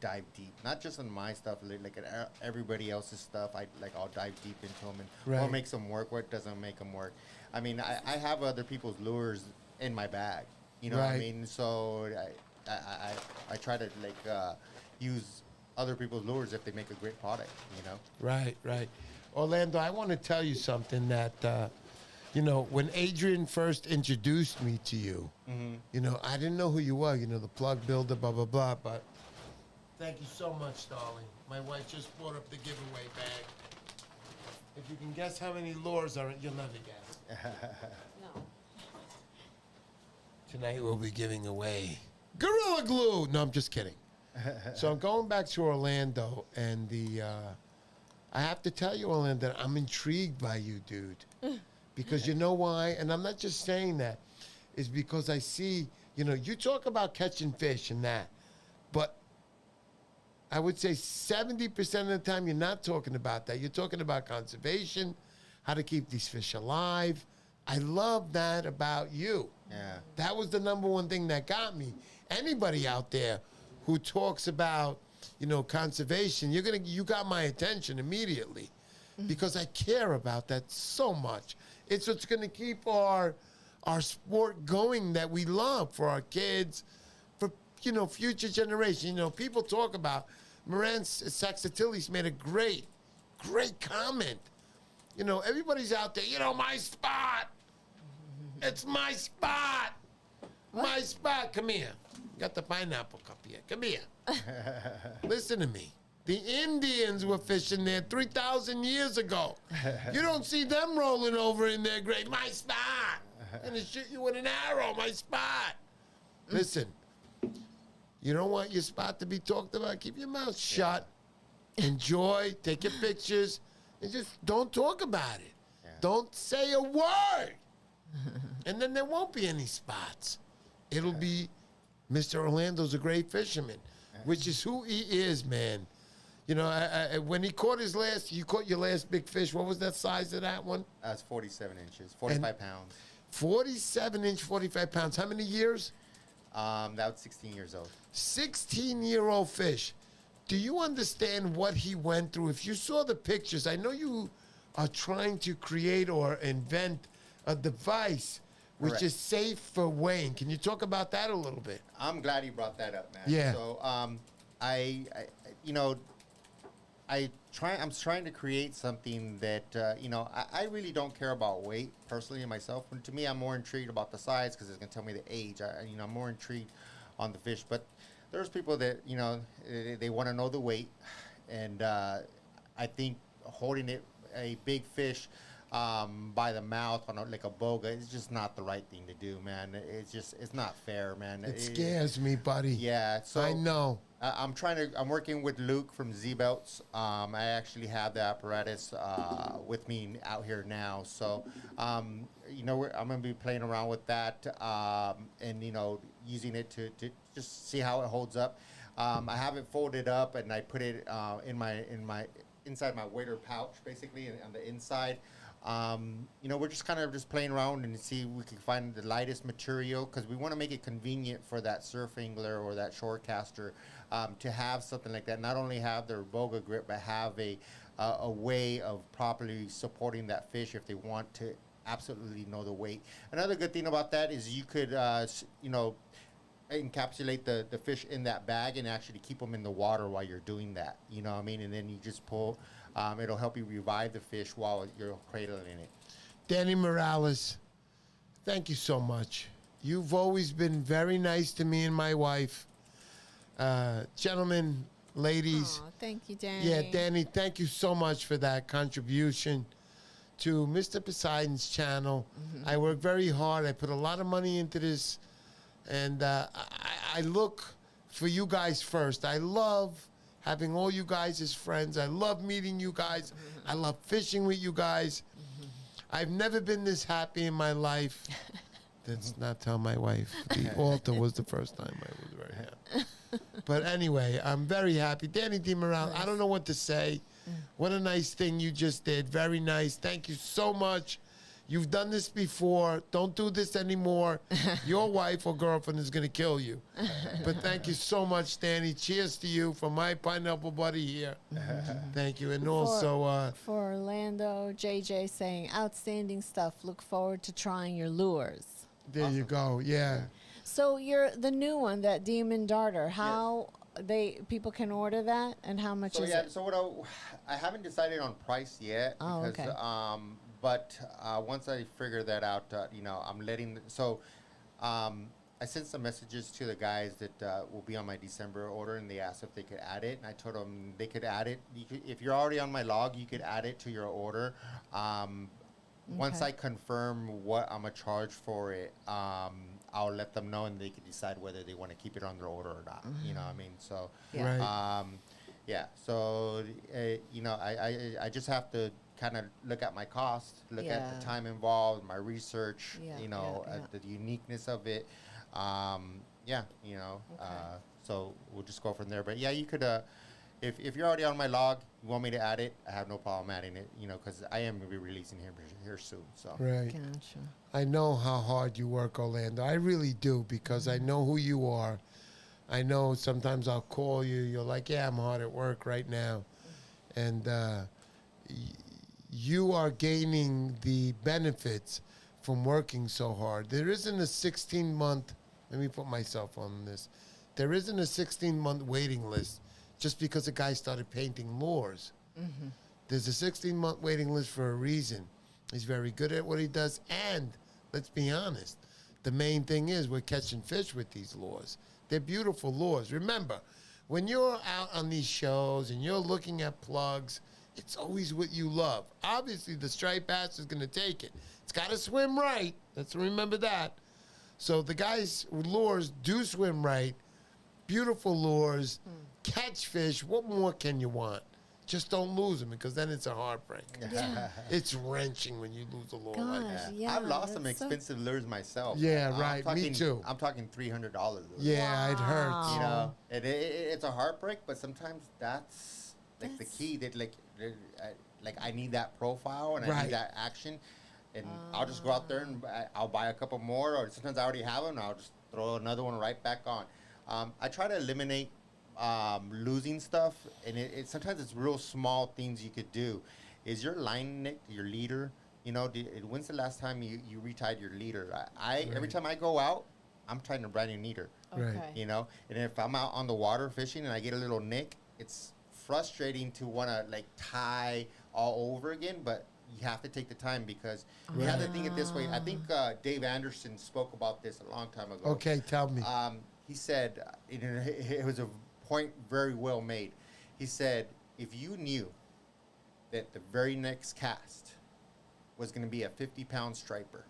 dive deep, not just on my stuff, like everybody else's stuff. I'll dive deep into them and Right. what makes them work, what doesn't make them work. I mean, I have other people's lures in my bag. You know what I Right. mean? So I try to use other people's lures if they make a great product. You know. Right, right. Orlando, I want to tell you something that, when Adrian first introduced me to you, I didn't know who you were, the plug builder, blah, blah, blah, but thank you so much, darling. My wife just brought up the giveaway bag. If you can guess how many lures are in, you'll never guess. No. Tonight we'll be giving away Gorilla Glue. No, I'm just kidding. So I'm going back to Orlando, and I have to tell you, Orlando, I'm intrigued by you, dude. Because you know why? And I'm not just saying that. It's because I see, you talk about catching fish and that, but I would say 70% of the time you're not talking about that. You're talking about conservation, how to keep these fish alive. I love that about you. Yeah. That was the number one thing that got me. Anybody out there who talks about, conservation, you got my attention immediately because I care about that so much. It's what's going to keep our sport going that we love for our kids, for, future generations. People talk about, Moran Saxatilis made a great comment. Everybody's out there, my spot. It's my spot. What? My spot. Come here. Got the pineapple cup here. Come here. Listen to me. The Indians were fishing there 3,000 years ago. You don't see them rolling over in their grave. My spot. I'm going to shoot you with an arrow. My spot. Listen, you don't want your spot to be talked about? Keep your mouth shut. Enjoy. Take your pictures. And just don't talk about it. Yeah. Don't say a word. And then there won't be any spots. It'll be Mr. Orlando's a great fisherman, which is who he is, man. When he caught you caught your last big fish. What was that size of that one? That's 47 inches, 45 pounds. 47-inch, 45 pounds. How many years? That was 16 years old. 16-year-old fish. Do you understand what he went through? If you saw the pictures, I know you are trying to create or invent a device which Correct. is safe for weighing. Can you talk about that a little bit? I'm glad you brought that up, man. Yeah. So, I'm trying to create something that, I really don't care about weight personally in myself. And to me, I'm more intrigued about the size because it's going to tell me the age. I'm more intrigued on the fish. But there's people that, they want to know the weight. And I think holding a big fish by the mouth on like a boga is just not the right thing to do, man. It's not fair, man. It scares me, buddy. Yeah, so I know. I'm working with Luke from Z-Belts. I actually have the apparatus with me out here now. So, I'm going to be playing around with that and, using it to just see how it holds up. I have it folded up and I put it inside my waiter pouch, basically, on the inside. We're just kind of just playing around and see if we can find the lightest material because we want to make it convenient for that surf angler or that shore caster to have something like that. Not only have their boga grip, but have a way of properly supporting that fish if they want to absolutely know the weight. Another good thing about that is you could, encapsulate the fish in that bag and actually keep them in the water while you're doing that. You know what I mean? And then you just pull. It'll help you revive the fish while you're cradling it. Danny Morales, thank you so much. You've always been very nice to me and my wife. Gentlemen, ladies. Aw, thank you, Danny. Yeah, Danny, thank you so much for that contribution to Mr. Poseidon's channel. Mm-hmm. I work very hard. I put a lot of money into this. And I look for you guys first. I love having all you guys as friends. I love meeting you guys. I love fishing with you guys. I've never been this happy in my life. Let's not tell my wife. The altar was the first time I was very happy. But anyway, I'm very happy. Danny DiMorale, I don't know what to say. What a nice thing you just did. Very nice. Thank you so much. You've done this before. Don't do this anymore. Your wife or girlfriend is going to kill you. But thank you so much, Danny. Cheers to you from my pineapple buddy here. Thank you. And also... for Orlando, JJ saying, outstanding stuff. Look forward to trying your lures. there Awesome. you go. Yeah. So you're the new one, that Demon Darter. How people can order that and how much So is yeah, it? so what I haven't decided on price yet. Oh, because, okay. But once I figure that out, I'm letting. I sent some messages to the guys that will be on my December order, and they asked if they could add it. And I told them they could add it. If you're already on my log, you could add it to your order. Once Okay. I confirm what I'm gonna charge for it, I'll I'll let them know, and they can decide whether they want to keep it on their order or not. You know what I mean? So, Yeah. Right. yeah. So, you know, I just have to kind of look at my cost, look at Yeah. the time involved, my research, Yeah, you know, yeah, yeah. the uniqueness of it. Yeah, you know, Okay. so we'll just go from there. But yeah, you could, if you're already on my log, you want me to add it, I have no problem adding it, you know, because I am going to be releasing here soon. So, Right. Gotcha. I know how hard you work, Orlando. I really do, because I know who you are. I know sometimes I'll call you. You're like, yeah, I'm hard at work right now. And you are gaining the benefits from working so hard. There isn't a 16-month, let me put myself on this. There isn't a 16-month waiting list just because a guy started painting lures. There's a 16-month waiting list for a reason. He's very good at what he does, and let's be honest, the main thing is we're catching fish with these lures. They're beautiful lures. Remember, when you're out on these shows and you're looking at plugs, it's always what you love. Obviously, the striped bass is going to take it. It's got to swim right. Let's remember that. So the guys' lures do swim right. Beautiful lures. Catch fish. What more can you want? Just don't lose them, because then it's a heartbreak. Yeah. It's wrenching when you lose a lure like Gosh, that. yeah. I've lost some that's so- expensive lures myself. Yeah, I'm right. Me talking- too. I'm talking $300. Yeah, it hurts. You know, it's a heartbreak, but sometimes that's like the key. That like I need that profile and I Right. need that action, and I'll just go out there and I'll buy a couple more, or sometimes I already have them. And I'll just throw another one right back on. I try to eliminate losing stuff, and sometimes it's real small things you could do. Is your line nicked, your leader? You know, when's the last time you retied your leader? Every time I go out, I'm trying to brand new leader. Right. Okay. You know, and if I'm out on the water fishing and I get a little nick, it's frustrating to want to like tie all over again, but you have to take the time, because you have to think it this way. I think Dave Anderson spoke about this a long time ago. Okay, tell me. He said, it was a point very well made. He said, if you knew that the very next cast was going to be a 50-pound striper,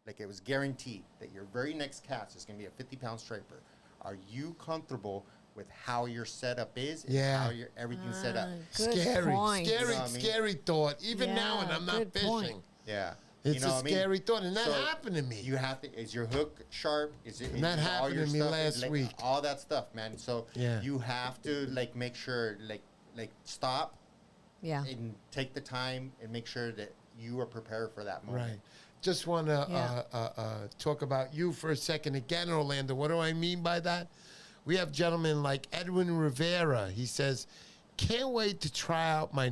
like it was guaranteed that your very next cast is going to be a 50-pound striper, are you comfortable with how your setup is and Yeah. how your everything's set up? Good Scary, point. scary, You know what I mean? scary thought. Even now, when Yeah, I'm not good fishing, point. Yeah. it's You know a what I mean? scary thought, and that So happened to me. You have to. Is your hook sharp? Is it? And that is all happened your to me stuff- last like, week. All that stuff, man. So Yeah. you have to like make sure, like stop Yeah. and take the time and make sure that you are prepared for that moment. Right. Just want to Yeah. talk about you for a second again, Orlando. What do I mean by that? We have gentlemen like Edwin Rivera. He says, can't wait to try out my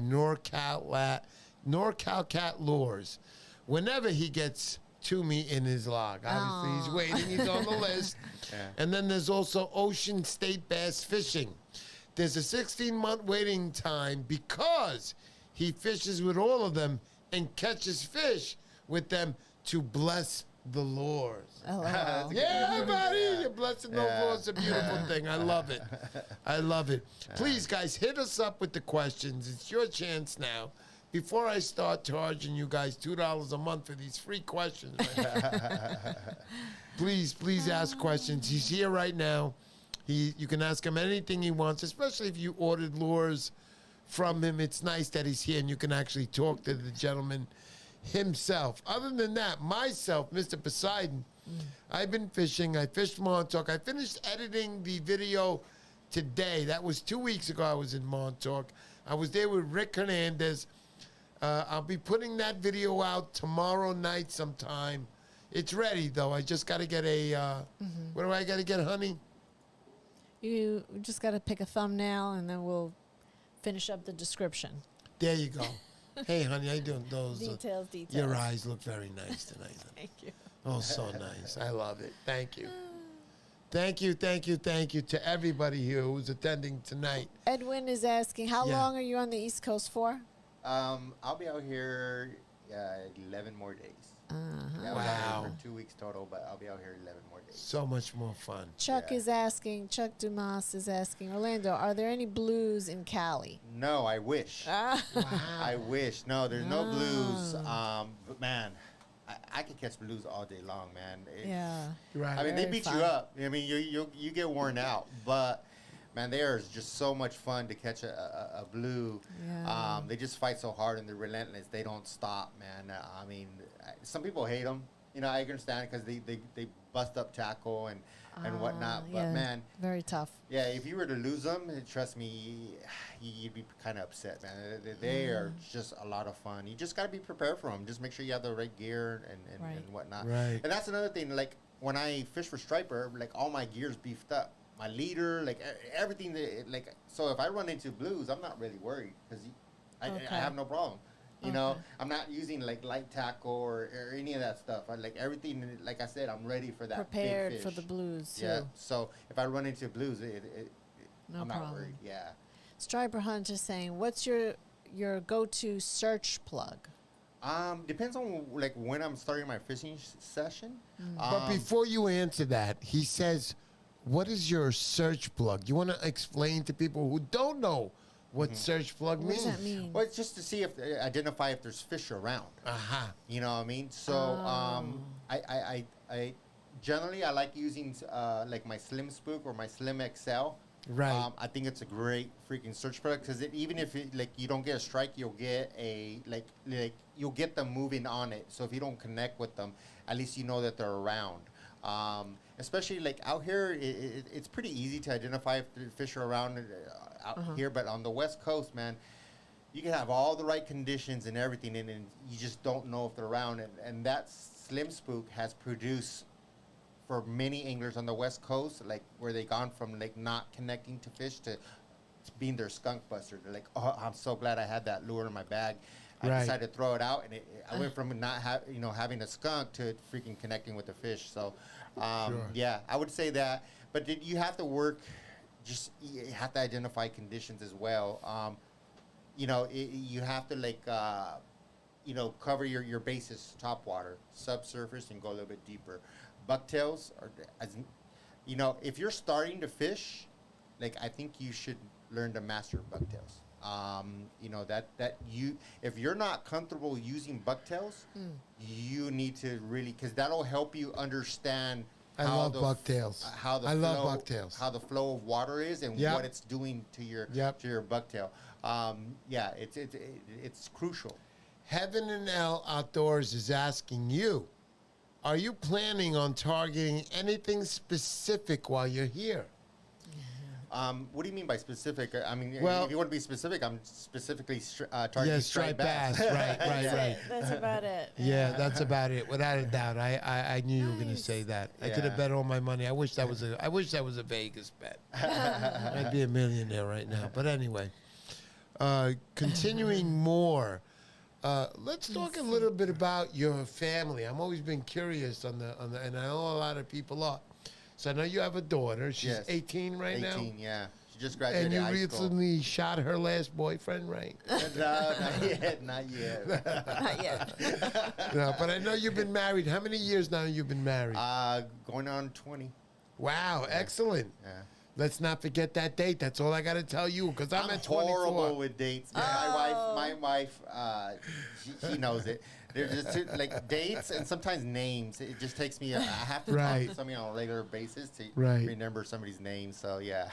NorCalKat lures whenever he gets to me in his log. Obviously, he's waiting. He's on the list. Yeah. And then there's also Ocean State Bass Fishing. There's a 16-month waiting time because he fishes with all of them and catches fish with them to bless the lures. Oh, That's a good Yeah, one. buddy, Yeah. you're blessing those Yeah. lures. It's a beautiful thing. I love it. I love it. Please, guys, hit us up with the questions. It's your chance now. Before I start charging you guys $2 a month for these free questions, please ask questions. He's here right now. You can ask him anything he wants, especially if you ordered lures from him. It's nice that he's here and you can actually talk to the gentleman himself. Other than that, myself, Mr. Poseidon, I've been fishing. I fished Montauk. I finished editing the video today. That was 2 weeks ago I was in Montauk. I was there with Rick Hernandez. I'll be putting that video out tomorrow night sometime. It's ready, though. I just got to get what do I got to get, honey? You just got to pick a thumbnail, and then we'll finish up the description. There you go. Hey, honey, how you doing? Those Details. your eyes look very nice tonight. Thank you. Oh, so nice. I love it. Thank you. Thank you to everybody here who's attending tonight. Edwin is asking, how Yeah. long are you on the East Coast for? I'll be out here 11 more days. Yeah, I was out Wow. here for 2 weeks total, but I'll be out here 11 more days. So much more fun. Chuck Yeah. is asking, Chuck Dumas is asking, Orlando, are there any blues in Cali? No, I wish. Ah. I wish. No, there's no blues. But man, I could catch blues all day long, man. Yeah. Right. I mean, they Very beat fun. you up. I mean, you get worn out, but man, they are just so much fun to catch a blue. Yeah. They just fight so hard and they're relentless. They don't stop, man. I mean, some people hate them. You know, I understand because they bust up tackle and whatnot. But yeah. man, Very tough. yeah, if you were to lose them, trust me, you'd be kind of upset, man. They are just a lot of fun. You just got to be prepared for them. Just make sure you have the right gear and Right. whatnot. Right. And that's another thing. Like when I fish for striper, like all my gear's beefed up. My leader, like everything. Like so, if I run into blues, I'm not really worried because I Okay. have no problem. You know, Okay. I'm not using like light tackle or any of that stuff. I like everything. Like I said, I'm ready for that. Prepared big for fish. the blues too. Yeah. So if I run into blues, No I'm not problem. worried. Yeah. Striper Hunt is saying, what's your go-to search plug? Depends on like when I'm starting my fishing session. But before you answer that, he says, what is your search plug? You want to explain to people who don't know what search plug What means? does that mean? Well, it's just to see if identify if there's fish around. Aha. You know what I mean? So Oh. I generally I like using like my Slim Spook or my Slim XL. Right. I think it's a great freaking search product because even if like you don't get a strike, you'll get a like you'll get them moving on it. So if you don't connect with them, at least you know that they're around. Especially like out here, it's pretty easy to identify if the fish are around out here. But on the West Coast, man, you can have all the right conditions and everything, and you just don't know if they're around. And that Slim Spook has produced for many anglers on the West Coast, like where they gone from like not connecting to fish to being their skunk buster. They're like, oh, I'm so glad I had that lure in my bag. I Right. decided to throw it out, and I went from not having a skunk to freaking connecting with the fish. So, Sure. yeah, I would say that. But you have to work. Just you have to identify conditions as well. You have to like cover your bases, top water, subsurface, and go a little bit deeper. Bucktails are, if you're starting to fish, like I think you should learn to master bucktails. If you're not comfortable using bucktails, you need to really, because that'll help you understand. I love bucktails. I love bucktails. How the flow of water is and Yep. what it's doing to your Yep. to your bucktail. It's crucial. Heaven and L Outdoors is asking you, are you planning on targeting anything specific while you're here? What do you mean by specific? I mean, Well- if you want to be specific, I'm specifically targeting Yeah, striped striped bass. Right, right, Yeah. right. That's about it. Yeah, that's about it. Without a doubt, I knew you were going to say that. I could have Yeah. bet all my money. I wish that was a Vegas bet. I'd be a millionaire right now. But anyway, continuing more. Let's talk a little bit about your family. I've always been curious on the, and I know a lot of people are. So I know you have a daughter. She's Yes. 18 right now. 18, yeah. She just And graduated you high school. recently shot her last boyfriend, right? No, not yet, not yet. Not yet. No, but I know you've been married. How many years now you've been married? Going on 20. Wow, excellent. Yeah. Let's not forget that date. That's all I got to tell you because I'm at 24. horrible with dates. Man. My wife, she knows it. There's just like dates and sometimes names. It just takes me. I have to talk Right. to somebody on a regular basis to Right. remember somebody's name. So yeah.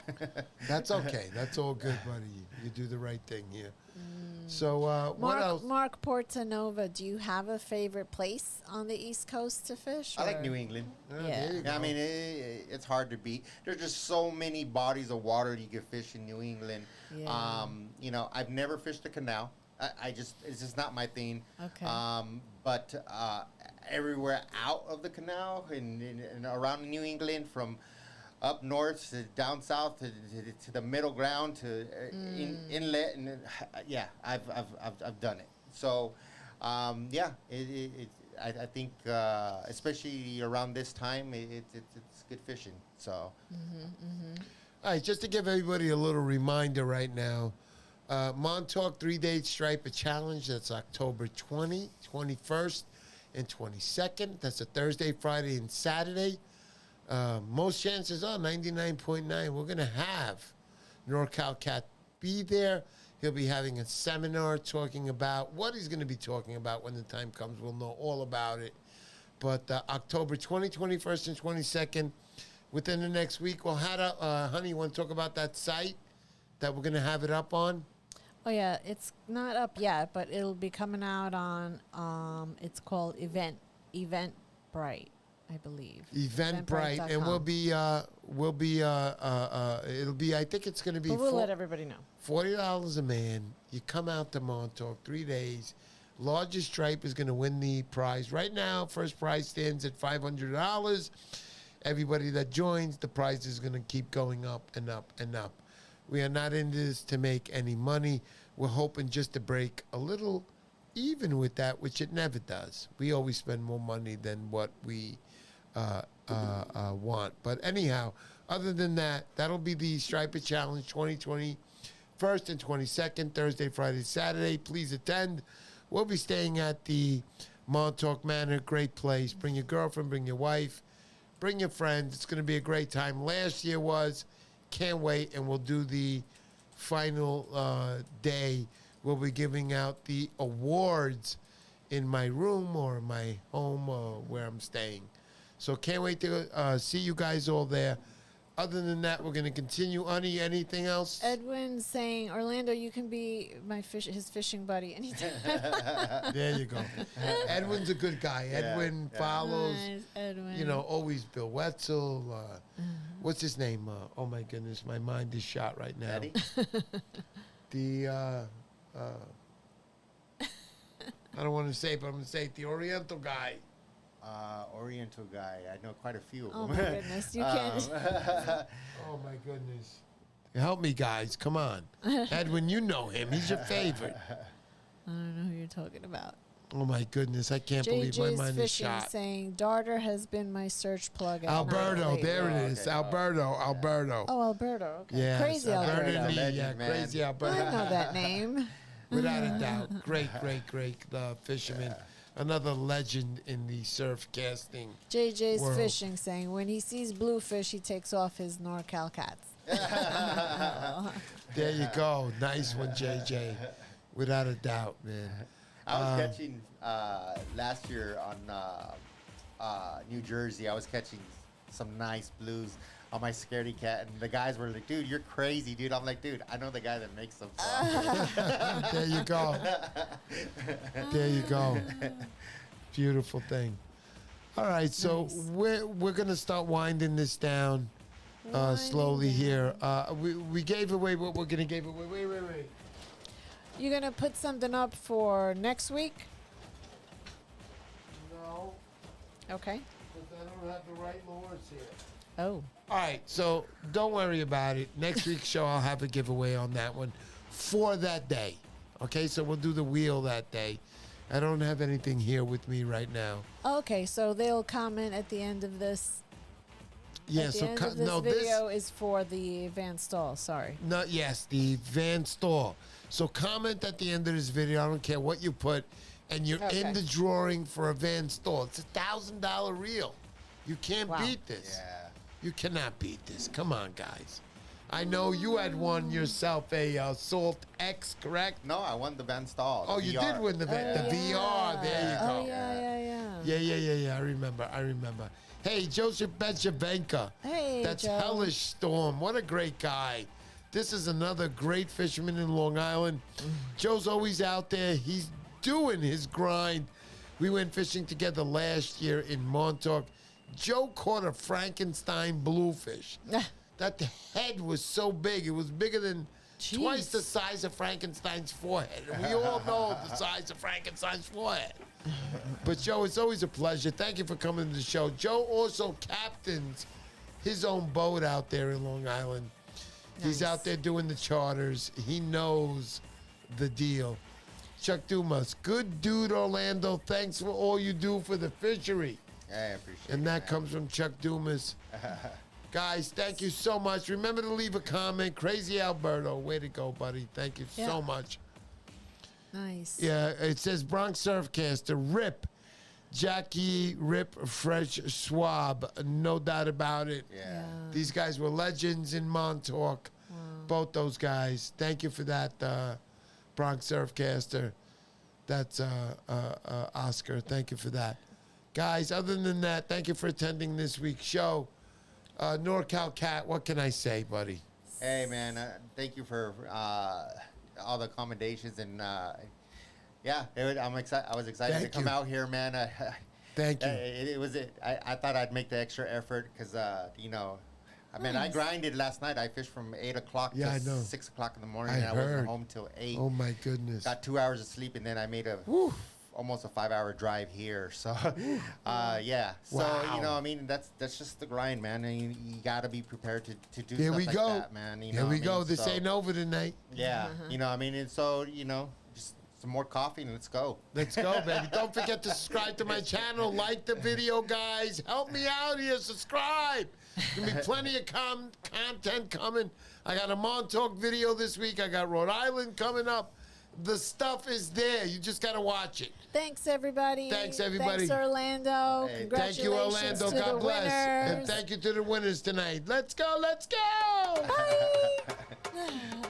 That's okay. That's all good, buddy. You do the right thing here. So what else? Mark Portanova, do you have a favorite place on the East Coast to fish? I like or- New England. Oh, Yeah. there you Yeah, I go. mean, it's hard to beat. There's just so many bodies of water you can fish in New England. Yeah. I've never fished the canal. It's just not my thing. Okay. But everywhere out of the canal and around New England, from up north to down south to the middle ground to inlet, and yeah, I've done it. So, I think especially around this time, it's good fishing. So. All right, just to give everybody a little reminder right now, Montauk 3-Day Striper Challenge, that's October 20, 21st, and 22nd. That's a Thursday, Friday, and Saturday. Most chances are 99.9 we're going to have NorCalKat be there. He'll be having a seminar talking about what he's going to be talking about when the time comes. We'll know all about it But October 20, 21st, and 22nd, within the next week. Well, honey, you want to talk about that site that we're going to have it up on? Oh yeah, it's not up yet, but it'll be coming out on. It's called Eventbrite, I believe. Eventbrite, and it'll be. I think it's going to be. But we'll let everybody know. $40 a man. You come out to Montauk 3 days. Largest stripe is going to win the prize. Right now, first prize stands at $500. Everybody that joins, the prize is going to keep going up and up and up. We are not in this to make any money. We're hoping just to break a little even with that, which it never does. We always spend more money than what we want. But anyhow, other than that, that'll be the Striper Challenge 2020, 1st and 22nd, Thursday, Friday, Saturday. Please attend. We'll be staying at the Montauk Manor. Great place. Bring your girlfriend, bring your wife, bring your friends. It's going to be a great time. Last year was. Can't wait, and we'll do the final day. We'll be giving out the awards in my room or my home or where I'm staying. So can't wait to see you guys all there. Other than that, we're going to continue. Honey, anything else? Edwin's saying, Orlando, you can be his fishing buddy anytime. There you go. Edwin's a good guy. Edwin follows, Nice, Edwin. you know, always Bill Wetzel. What's his name? Oh, my goodness. My mind is shot right now. Eddie? The, I don't want to say it, but I'm going to say it. The Oriental guy. Oriental guy. I know quite a few of Oh them. my goodness, you can't. Oh, my goodness. Help me, guys. Come on. Edwin, you know him. He's your favorite. I don't know who you're talking about. Oh, my goodness. I can't believe my JJ's mind is Fishing shot. saying, Darter has been my search plug. At Alberto. night There it lately." is. Okay. Alberto. Oh, Alberto. Okay. Yes, Crazy Alberto. Alberto. Legend, Yeah, man. crazy I Alberto. know that name. Without a doubt. Great fisherman. Another legend in the surf casting. JJ's World. Fishing saying, when he sees bluefish, he takes off his NorCalKats. There you go. Nice one, JJ. Without a doubt, man. I was catching last year on New Jersey. I was catching some nice blues on my scaredy cat, and the guys were like, "Dude, you're crazy, dude." I'm like, "Dude, I know the guy that makes them." There you go. There you go. Beautiful thing. All right, so Nice. we're gonna start winding this down slowly here. We gave away what we're gonna give away. Wait. You gonna put something up for next week? No, Okay. because I don't have the right lures here. Oh. All right, so don't worry about it. Next week's show, I'll have a giveaway on that one for that day. Okay, so we'll do the wheel that day. I don't have anything here with me right now. Okay, so they'll comment at the end of this. Yeah, At the so end of this no, video is for the Van Staal. Sorry. the Van Staal. So comment at the end of this video. I don't care what you put, and you're Okay. in the drawing for a Van Staal. It's $1,000 reel. You can't Wow. beat this. Yeah. You cannot beat this. Come on, guys. I know you had won yourself a Salt X, correct? No, I won the Van Staal. Oh, the you VR. did win the Oh, VR. There you Oh, go. yeah. Yeah. I remember. Hey, Joseph Benchavenka. Hey, That's Joe. Hellish Storm. What a great guy. This is another great fisherman in Long Island. Joe's always out there. He's doing his grind. We went fishing together last year in Montauk. Joe caught a Frankenstein bluefish. That head was so big. It was bigger than twice Jeez. the size of Frankenstein's forehead. And we all know the size of Frankenstein's forehead. But Joe, it's always a pleasure. Thank you for coming to the show. Joe also captains his own boat out there in Long Island. He's Nice. out there doing the charters. He knows the deal. Chuck Dumas, good dude, Orlando. Thanks for all you do for the fishery. Yeah, I appreciate it. And that man. comes from Chuck Dumas. Guys, thank you so much. Remember to leave a comment. Crazy Alberto, way to go, buddy. Thank you Yeah. so much. Nice. Yeah, it says Bronx Surfcaster, Rip, Jackie, Rip, Fresh Schwab. No doubt about it. Yeah. These guys were legends in Montauk. Both those guys. Thank you for that, Bronx Surfcaster. That's Oscar. Thank you for that. Guys, other than that, thank you for attending this week's show. NorCalKat, what can I say, buddy? Hey, man, thank you for all the accommodations and yeah, I'm excited. I was excited Thank to come you. out here, man. Thank you. I thought I'd make the extra effort because you know, I mean, I grinded last night. I fished from 8 o'clock Yeah, I to know. 6 o'clock in the morning, I and I wasn't heard. home till 8. Oh, my goodness. Got 2 hours of sleep, and then I made almost a 5-hour drive here. So, yeah. So, Wow. you know, I mean, that's just the grind, man. And you got to be prepared to do Here stuff we like go. that, man. You Here know we what I go. mean? This So, ain't over tonight. Yeah. You know, I mean, and so, you know, just some more coffee and let's go. Let's go, baby. Don't forget to subscribe to my channel. Like the video, guys. Help me out here. Subscribe. There's going to be plenty of content coming. I got a Montauk video this week. I got Rhode Island coming up. The stuff is there. You just got to watch it. Thanks, everybody. Thanks, everybody. Thanks, Orlando. Hey, Congratulations Thank you, Orlando. to God the bless. And winners. thank you to the winners tonight. Let's go. Let's go. Bye.